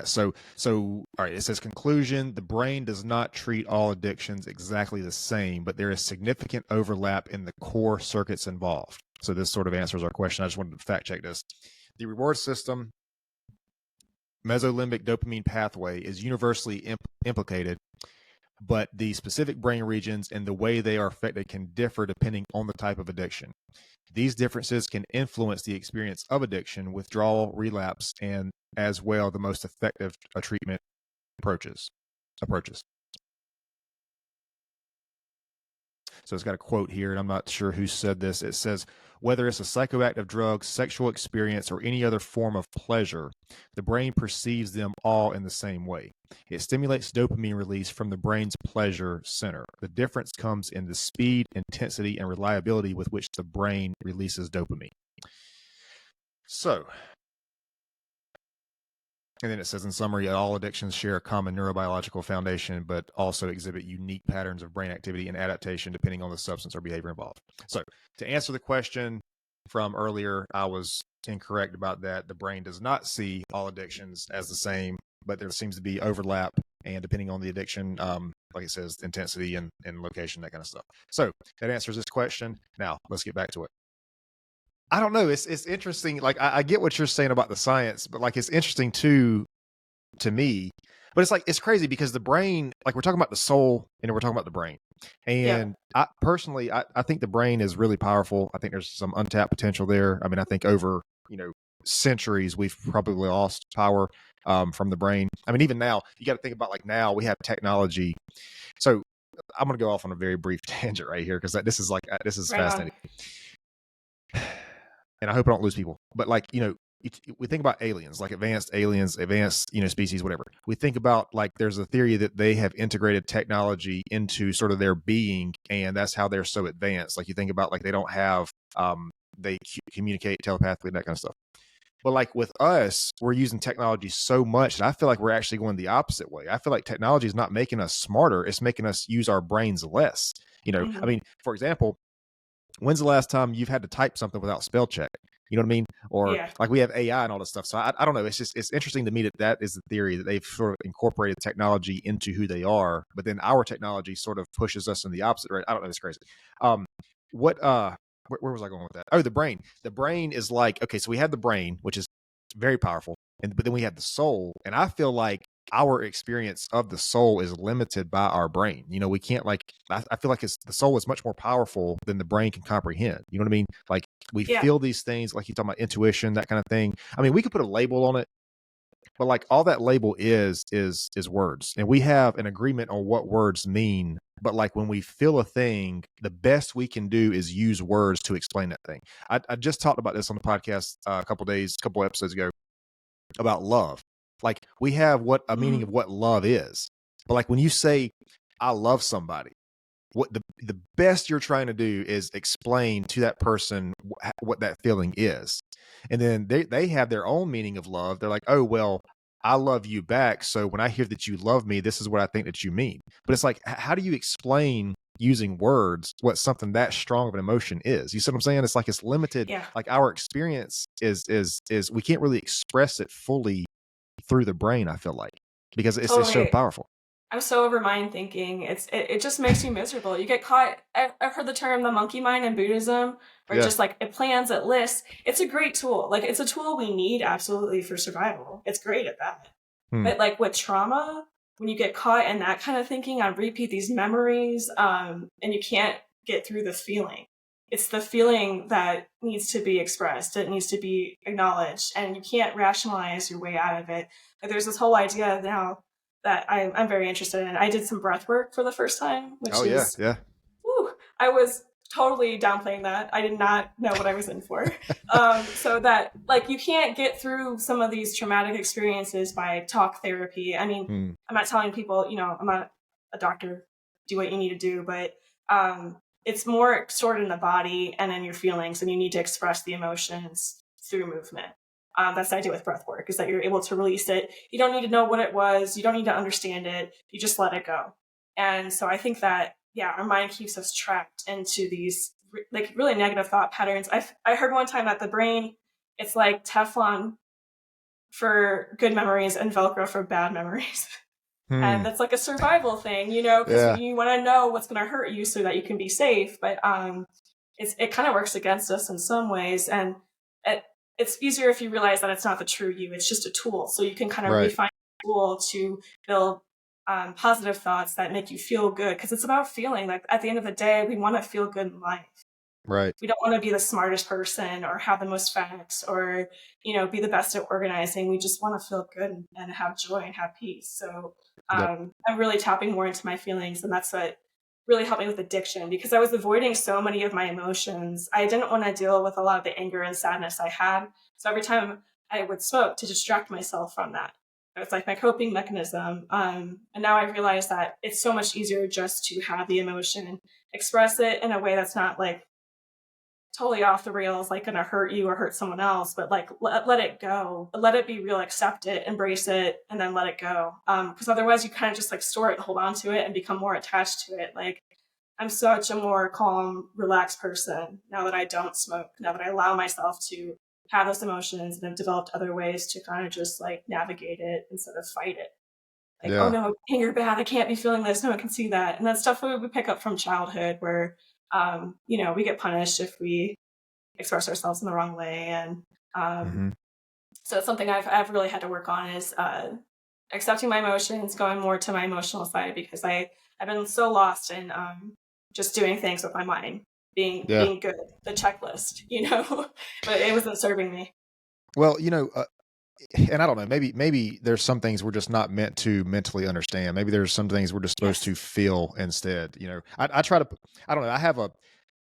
So all right, it says conclusion, the brain does not treat all addictions exactly the same, but there is significant overlap in the core circuits involved. So this sort of answers our question. I just wanted to fact check this. The reward system, mesolimbic dopamine pathway, is universally implicated, but the specific brain regions and the way they are affected can differ depending on the type of addiction. These differences can influence the experience of addiction, withdrawal, relapse, and as well the most effective treatment approaches. So it's got a quote here, and I'm not sure who said this. It says, whether it's a psychoactive drug, sexual experience, or any other form of pleasure, the brain perceives them all in the same way. It stimulates dopamine release from the brain's pleasure center. The difference comes in the speed, intensity, and reliability with which the brain releases dopamine. So, and then it says, in summary, all addictions share a common neurobiological foundation, but also exhibit unique patterns of brain activity and adaptation depending on the substance or behavior involved. So, to answer the question from earlier, I was incorrect about that. The brain does not see all addictions as the same, but there seems to be overlap, and depending on the addiction, like it says, intensity and location, that kind of stuff. So that answers this question. Now let's get back to it. I don't know. It's interesting. Like I get what you're saying about the science, but like it's interesting too to me. But it's like it's crazy because the brain, like we're talking about the soul and then we're talking about the brain. Yeah. And I personally, I think the brain is really powerful. I think there's some untapped potential there. I mean, I think over, centuries we've probably lost power from the brain. I mean, even now, you got to think about like now we have technology. So I'm going to go off on a very brief tangent right here because this is Right on. fascinating. And I hope I don't lose people. But like, we think about aliens, like advanced aliens, advanced, species, whatever. We think about like there's a theory that they have integrated technology into sort of their being, and that's how they're so advanced. Like you think about like they don't have, they communicate telepathically and that kind of stuff. But like with us, we're using technology so much that I feel like we're actually going the opposite way. I feel like technology is not making us smarter; it's making us use our brains less. I Hmm. mean, for example, when's the last time you've had to type something without spell check? You know what I mean? Or Yeah. like we have AI and all this stuff. So I don't know. It's interesting to me that is the theory that they've sort of incorporated technology into who they are, but then our technology sort of pushes us in the opposite. Right? I don't know. It's crazy. Um, what where was I going with that? Oh, the brain. The brain is like, okay, so we have the brain, which is very powerful, but then we have the soul, and I feel like our experience of the soul is limited by our brain. We can't like. I feel like the soul is much more powerful than the brain can comprehend. You know what I mean? Like we Yeah. feel these things, like you talking about intuition, that kind of thing. I mean, we could put a label on it, but like all that label is words, and we have an agreement on what words mean. But like when we feel a thing, the best we can do is use words to explain that thing. I just talked about this on the podcast a couple episodes ago about love. Like we have what a meaning Hmm. of what love is, but like when you say I love somebody, what the best you're trying to do is explain to that person what that feeling is, and then they have their own meaning of love. They're like, oh well, I love you back, so when I hear that you love me, this is what I think that you mean. But it's like, how do you explain using words what something that strong of an emotion is? You see what I'm saying? It's like it's limited. Yeah. Like our experience is we can't really express it fully through the brain, I feel like, because it's so Totally. powerful. I'm so over mind thinking. It just makes you miserable. You get caught. I've heard the term the monkey mind in Buddhism, where it Yeah. just like it plans, it lists. It's a great tool. Like it's a tool we need absolutely for survival. It's great at that. Hmm. But like with trauma, when you get caught in that kind of thinking, on repeat these memories, and you can't get through the feeling. It's the feeling that needs to be expressed. It needs to be acknowledged, and you can't rationalize your way out of it. Like there's this whole idea now that I'm very interested in. I did some breath work for the first time, which Oh yeah, is, yeah. whew, I was totally downplaying that. I did not know what I was in for. So that like you can't get through some of these traumatic experiences by talk therapy. I mean, Hmm. I'm not telling people, I'm not a doctor, do what you need to do, but it's more stored in the body and in your feelings, and you need to express the emotions through movement. That's the idea with breath work, is that you're able to release it. You don't need to know what it was. You don't need to understand it. You just let it go. And so I think that, yeah, our mind keeps us trapped into these like really negative thought patterns. I heard one time that the brain, it's like Teflon for good memories and Velcro for bad memories. And Hmm. that's like a survival thing, because Yeah. you want to know what's going to hurt you so that you can be safe. But it kind of works against us in some ways, and it, it's easier if you realize that it's not the true you. It's just a tool, so you can kind of Right. refine the tool to build positive thoughts that make you feel good. Because it's about feeling. Like at the end of the day, we want to feel good in life. Right. We don't want to be the smartest person or have the most facts or be the best at organizing. We just want to feel good and have joy and have peace. So Yep. I'm really tapping more into my feelings, and that's what really helped me with addiction, because I was avoiding so many of my emotions. I didn't want to deal with a lot of the anger and sadness I had, so every time I would smoke to distract myself from that. It's like my coping mechanism. And now I realize that it's so much easier just to have the emotion and express it in a way that's not like totally off the rails, like gonna hurt you or hurt someone else, but like let it go, let it be real, accept it, embrace it, and then let it go. Because otherwise you kind of just like store it and hold on to it and become more attached to it. Like I'm such a more calm, relaxed person now that I don't smoke, now that I allow myself to have those emotions and have developed other ways to kind of just like navigate it instead of fight it. Like, oh Yeah. no, anger bad. I can't be feeling this. No one can see that. And that's stuff we pick up from childhood where, we get punished if we express ourselves in the wrong way. And um, Hmm. so it's something I've really had to work on is accepting my emotions, going more to my emotional side because I've been so lost in just doing things with my mind, Yeah. being good, the checklist, but it wasn't serving me. Well, and I don't know, maybe there's some things we're just not meant to mentally understand. Maybe there's some things we're just supposed Yes. to feel instead. I try to, I don't know,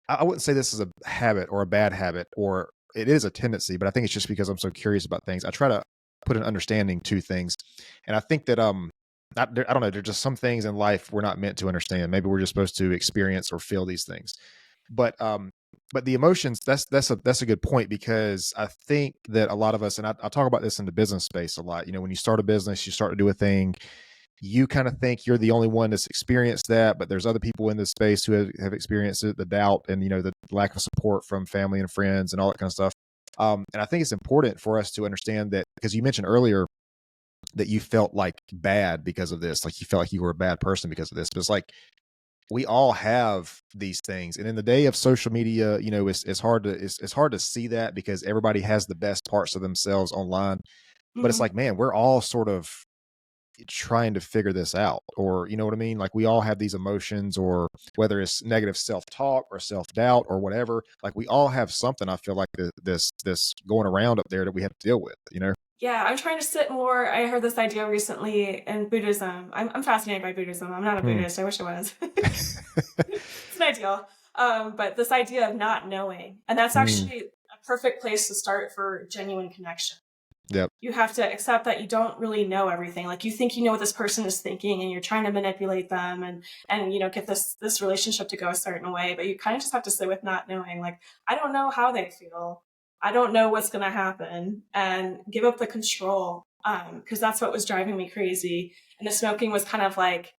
I wouldn't say this is a habit or a bad habit, or it is a tendency, but I think it's just because I'm so curious about things. I try to put an understanding to things. And I think that, I don't know, there's just some things in life we're not meant to understand. Maybe we're just supposed to experience or feel these things. But the emotions, that's a good point, because I think that a lot of us, and I talk about this in the business space a lot. When you start a business, you start to do a thing, you kind of think you're the only one that's experienced that, but there's other people in this space who have experienced it, the doubt and the lack of support from family and friends and all that kind of stuff. And I think it's important for us to understand that, because you mentioned earlier that you felt like bad because of this, like you felt like you were a bad person because of this. But it's like, we all have these things, and in the day of social media, it's hard to see that, because everybody has the best parts of themselves online. But it's Hmm. like, man, we're all sort of trying to figure this out, or you know what I mean, like we all have these emotions, or whether it's negative self-talk or self-doubt or whatever, like we all have something. I feel like this going around up there that we have to deal with. Yeah, I'm trying to sit more. I heard this idea recently in Buddhism. I'm fascinated by Buddhism. I'm not a Hmm. Buddhist. I wish I was. It's an ideal. But this idea of not knowing, and that's Hmm. actually a perfect place to start for genuine connection. Yep. You have to accept that you don't really know everything. Like you think you know what this person is thinking, and you're trying to manipulate them, and get this relationship to go a certain way. But you kind of just have to sit with not knowing. Like I don't know how they feel. I don't know what's going to happen, and give up the control. Because that's what was driving me crazy. And the smoking was kind of like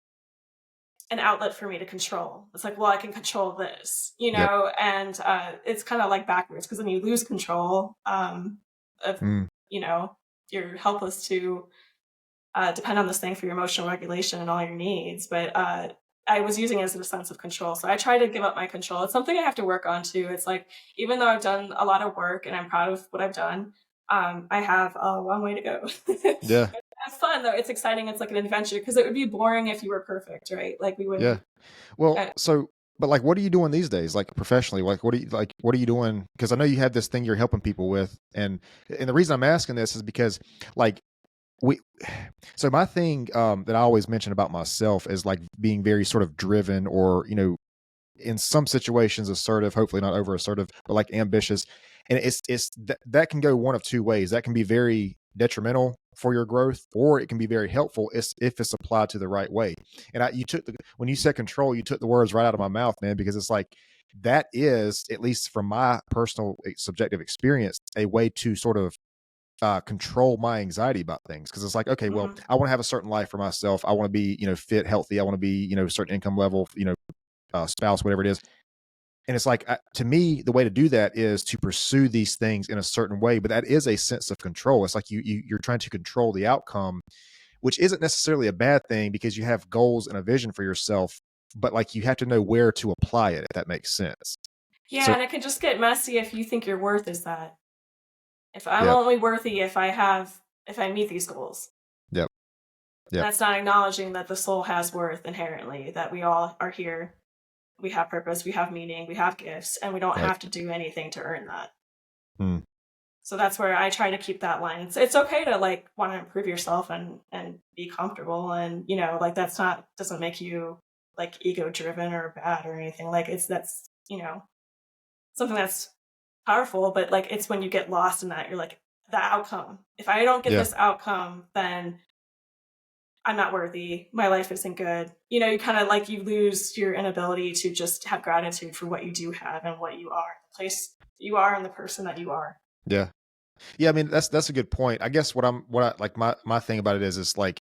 an outlet for me to control. It's like, well, I can control this, Yep. and it's kind of like backwards because then you lose control of, Mm. you know, you're helpless to depend on this thing for your emotional regulation and all your needs. But I was using it as a sense of control. So I try to give up my control. It's something I have to work on too. It's like, even though I've done a lot of work and I'm proud of what I've done, I have a long way to go. Yeah. It's fun though. It's exciting. It's like an adventure because it would be boring if you were perfect, right? Like we Yeah. wouldn't. Well, Uh, but like, what are you doing these days, like professionally? What are you doing? Because I know you have this thing you're helping people with, and the reason I'm asking this is because, like, we, so my thing that I always mention about myself is like being very sort of driven, or in some situations assertive, hopefully not over assertive, but like ambitious. And that can go one of two ways. That can be very detrimental for your growth, or it can be very helpful if it's applied to the right way. And when you said control, you took the words right out of my mouth, man, because it's like, that is, at least from my personal subjective experience, a way to sort of control my anxiety about things. Because it's like, okay, well, mhm. I want to have a certain life for myself. I want to be, fit, healthy. I want to be, a certain income level, spouse, whatever it is. And it's like, to me, the way to do that is to pursue these things in a certain way. But that is a sense of control. It's like you're trying to control the outcome, which isn't necessarily a bad thing, because you have goals and a vision for yourself. But like, you have to know where to apply it, if that makes sense. Yeah, So, and it can just get messy if you think your worth is that. If I'm yep, only worthy if I meet these goals. yep, And yep, that's not acknowledging that the soul has worth inherently, that we all are here, we have purpose, we have meaning, we have gifts, and we don't right. have to do anything to earn that. Mm, So that's where I try to keep that line. It's okay to like want to improve yourself and be comfortable, and like that's not doesn't make you like ego driven or bad or anything. Like that's something that's powerful, but like it's when you get lost in that, you're like, the outcome. If I don't get yeah, this outcome, then I'm not worthy. My life isn't good. You kind of like you lose your inability to just have gratitude for what you do have and what you are, the place you are and the person that you are. yeah, yeah. I mean, that's a good point. I guess what I like, my thing about it is like,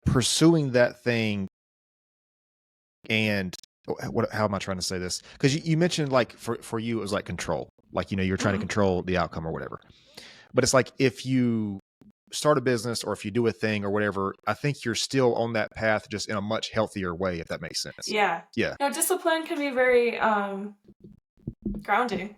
pursuing that thing. And how am I trying to say this? Because you mentioned, like, for you, it was like control, like, you're trying to Hmm. control the outcome or whatever. But it's like, if you start a business or if you do a thing or whatever, I think you're still on that path just in a much healthier way, if that makes sense. Yeah. Yeah. No, discipline can be very grounding.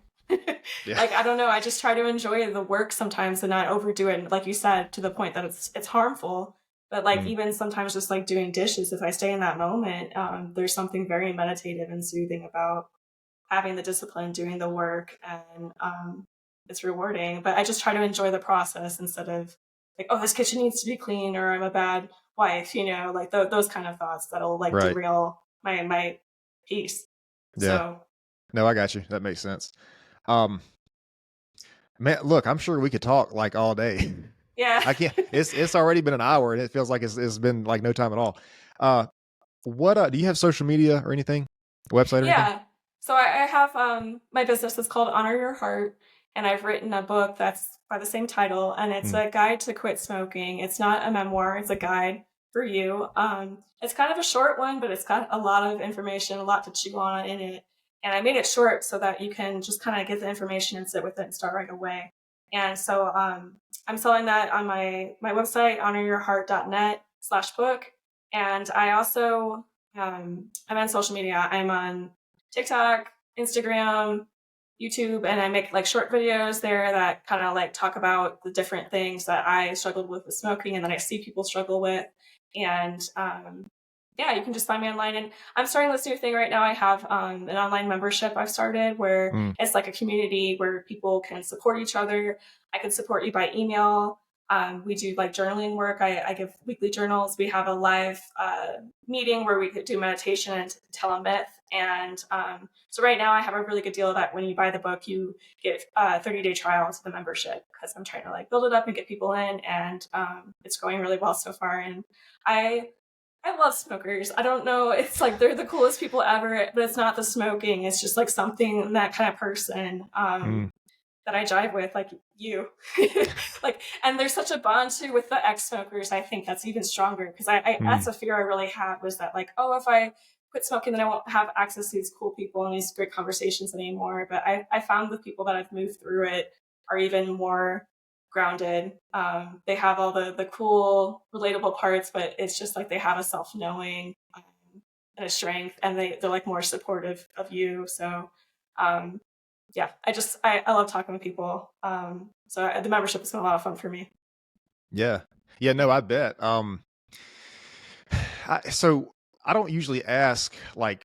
Yeah. Like, I don't know, I just try to enjoy the work sometimes and not overdo it. And like you said, to the point that it's harmful. But like Mm, even sometimes just like doing dishes, if I stay in that moment, there's something very meditative and soothing about having the discipline, doing the work, and it's rewarding. But I just try to enjoy the process instead of like, oh, this kitchen needs to be clean, or I'm a bad wife, like those kind of thoughts that'll like right. derail my peace. Yeah. So No, I got you. That makes sense. Um, Man, look, I'm sure we could talk like all day. yeah. I can't. It's already been an hour, and it feels like it's been like no time at all. Uh, what do you have social media or anything, website or anything? Yeah. So I have my business is called Honor Your Heart, and I've written a book that's by the same title, and it's Mm, a guide to quit smoking. It's not a memoir; it's a guide for you. It's kind of a short one, but it's got a lot of information, a lot to chew on in it. And I made it short so that you can just kind of get the information and sit with it and start right away. And so I'm selling that on my website, honoryourheart.net/book. And I also I'm on social media. I'm on TikTok, Instagram, YouTube, and I make like short videos there that kind of like talk about the different things that I struggled with smoking and that I see people struggle with. And yeah, you can just find me online. And I'm starting this new thing right now. I have an online membership I've started where mm, it's like a community where people can support each other. I can support you by email. We do like journaling work. I give weekly journals. We have a live meeting where we could do meditation and tell a myth. And so right now I have a really good deal that when you buy the book, you get a 30-day trial to the membership because I'm trying to like build it up and get people in. And it's going really well so far. And I I love smokers. I don't know. It's like they're the coolest people ever, but it's not the smoking. It's just like something that kind of person mm, that I jive with, like you. Like, and there's such a bond too with the ex-smokers. I think that's even stronger because mm, that's a fear I really had was that like, oh, if I quit smoking, then I won't have access to these cool people and these great conversations anymore. But I found the people that I've moved through it are even more grounded. They have all the cool, relatable parts, but it's just like they have a self knowing and a strength, and they're like more supportive of you. So, um, yeah, I love talking with people. The membership has been a lot of fun for me. yeah. Yeah. No, I bet. So I don't usually ask like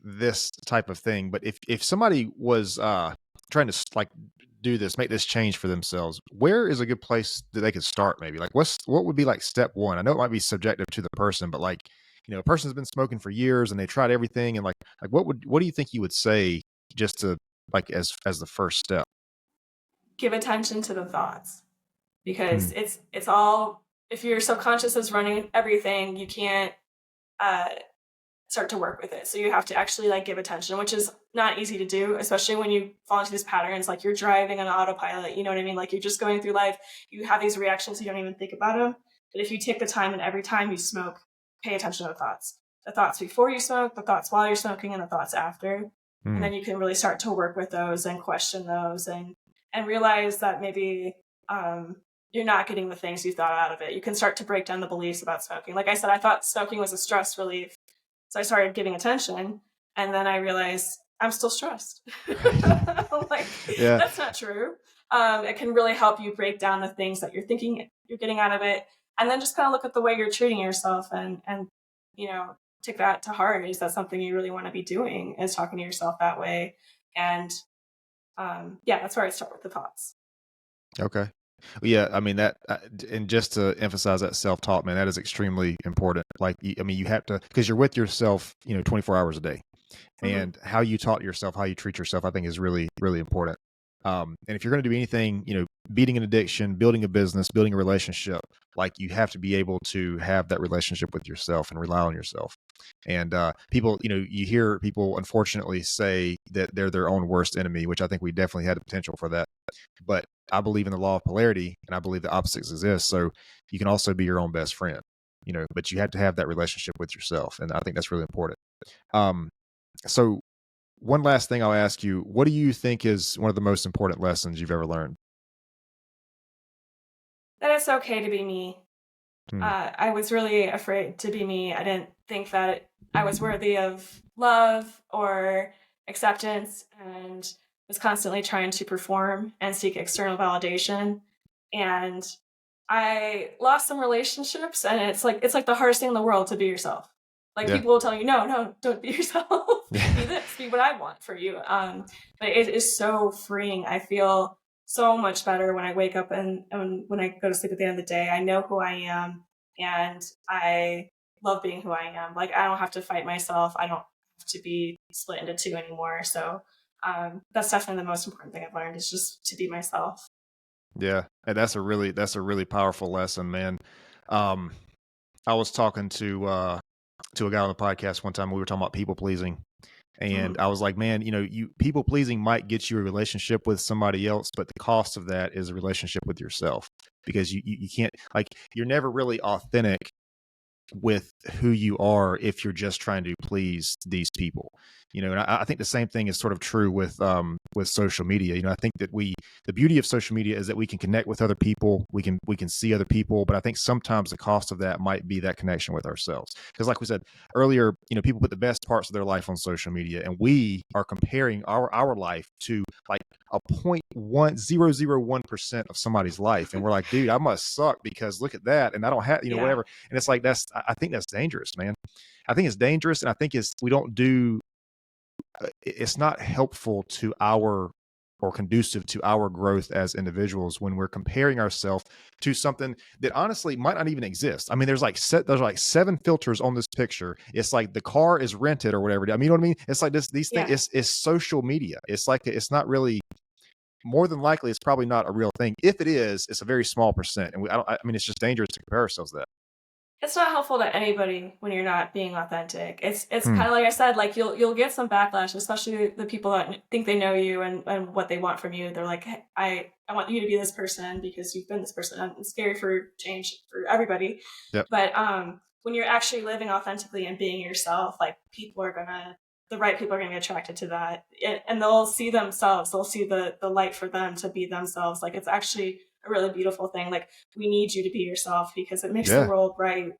this type of thing, but if somebody was trying to like do this, make this change for themselves, where is a good place that they could start? Maybe like what would be like step one? I know it might be subjective to the person, but like a person's been smoking for years and they tried everything, and like what do you think you would say just to like as the first step? Give attention to the thoughts because Mm, it's all if your subconscious is running everything, you can't uh, start to work with it. So you have to actually like give attention, which is not easy to do, especially when you fall into these patterns. Like you're driving on autopilot, you know what I mean? Like you're just going through life. You have these reactions, you don't even think about them. But if you take the time and every time you smoke, pay attention to the thoughts before you smoke, the thoughts while you're smoking, and the thoughts after. And mm, then you can really start to work with those and question those and realize that maybe um, you're not getting the things you thought out of it. You can start to break down the beliefs about smoking. Like I said, I thought smoking was a stress relief, so I started giving attention, and then I realized I'm still stressed. right. Like, Yeah. that's not true. It can really help you break down the things that you're thinking you're getting out of it, and then just kind of look at the way you're treating yourself, and you know, take that to heart. Is that something you really want to be doing? Is talking to yourself that way, and yeah, that's where I start with the thoughts. Okay. Well, yeah, I mean and just to emphasize that self-talk, man, that is extremely important. Like, I mean, you have to, because you're with yourself, 24 hours a day, Hmm. and how you talk to yourself, how you treat yourself, I think is really, really important. And if you're going to do anything, beating an addiction, building a business, building a relationship, like you have to be able to have that relationship with yourself and rely on yourself. And people, you hear people unfortunately say that they're their own worst enemy, which I think we definitely had the potential for that. But I believe in the law of polarity, and I believe the opposites exist. So you can also be your own best friend, but you have to have that relationship with yourself. And I think that's really important. Um, so one last thing I'll ask you, what do you think is one of the most important lessons you've ever learned? that it's okay to be me. Hmm. I was really afraid to be me. I didn't think that I was worthy of love or acceptance, and was constantly trying to perform and seek external validation. And I lost some relationships, and it's like the hardest thing in the world to be yourself. Like Yeah. people will tell you, no, no, don't be yourself. Be Yeah. this, be what I want for you. But it is so freeing. I feel so much better when I wake up and when I go to sleep at the end of the day. I know who I am, and I love being who I am. Like I don't have to fight myself. I don't have to be split into two anymore. So that's definitely the most important thing I've learned is just to be myself. Yeah. And that's a really powerful lesson, man. Um, I was talking to a guy on the podcast one time. We were talking about people pleasing, and Mhm. I was like, man, you people pleasing might get you a relationship with somebody else, but the cost of that is a relationship with yourself, because you can't, like, you're never really authentic with who you are if you're just trying to please these people. And I think the same thing is sort of true with social media. I think that the beauty of social media is that we can connect with other people, we can see other people, but I think sometimes the cost of that might be that connection with ourselves, because like we said earlier, people put the best parts of their life on social media, and we are comparing our life to like a 0.1001% of somebody's life, and we're like, dude, I must suck because look at that, and I don't have, Yeah. whatever. And it's like, I think that's dangerous, man. I think it's dangerous, and I think we don't do. It's not helpful to our, or conducive to our growth as individuals, when we're comparing ourselves to something that honestly might not even exist. I mean, there's like 7 filters on this picture. It's like the car is rented or whatever. I mean, you know what I mean? It's like these things. Yeah. It's social media. It's like, it's not really. More than likely, it's probably not a real thing. If it is, it's a very small percent, and I mean, it's just dangerous to compare ourselves to that. It's not helpful to anybody when you're not being authentic. It's Hmm. kind of like I said, like you'll get some backlash, especially the people that think they know you and what they want from you. They're like, hey, I want you to be this person because you've been this person. And it's scary for change for everybody. Yep. But when you're actually living authentically and being yourself, like the right people are gonna get attracted to that, and they'll see themselves. They'll see the light for them to be themselves. Like it's actually a really beautiful thing. Like we need you to be yourself because it makes the Yeah. world bright.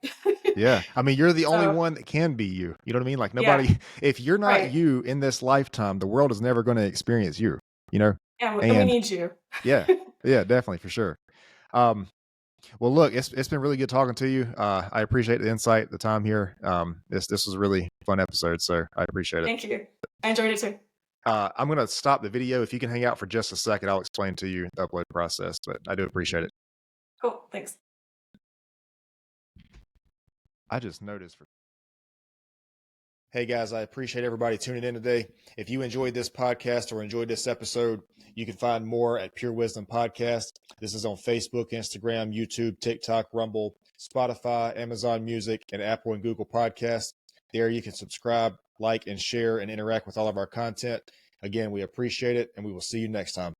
Yeah. I mean, you're the only So one that can be you. You know what I mean? Like, yeah, nobody, if you're not right. you in this lifetime, the world is never going to experience you, you know? And we And need you. yeah, yeah, definitely, for sure. Um, well, look, it's been really good talking to you. I appreciate the insight, the time here. This was a really fun episode, so I appreciate it. Thank you. I enjoyed it too. I'm going to stop the video. If you can hang out for just a second, I'll explain to you the upload process, but I do appreciate it. Cool. Thanks. I just noticed for Hey guys, I appreciate everybody tuning in today. If you enjoyed this podcast or enjoyed this episode, you can find more at Pure Wisdom Podcast. This is on Facebook, Instagram, YouTube, TikTok, Rumble, Spotify, Amazon Music, and Apple and Google Podcasts. There you can subscribe, like, and share and interact with all of our content. Again, we appreciate it, and we will see you next time.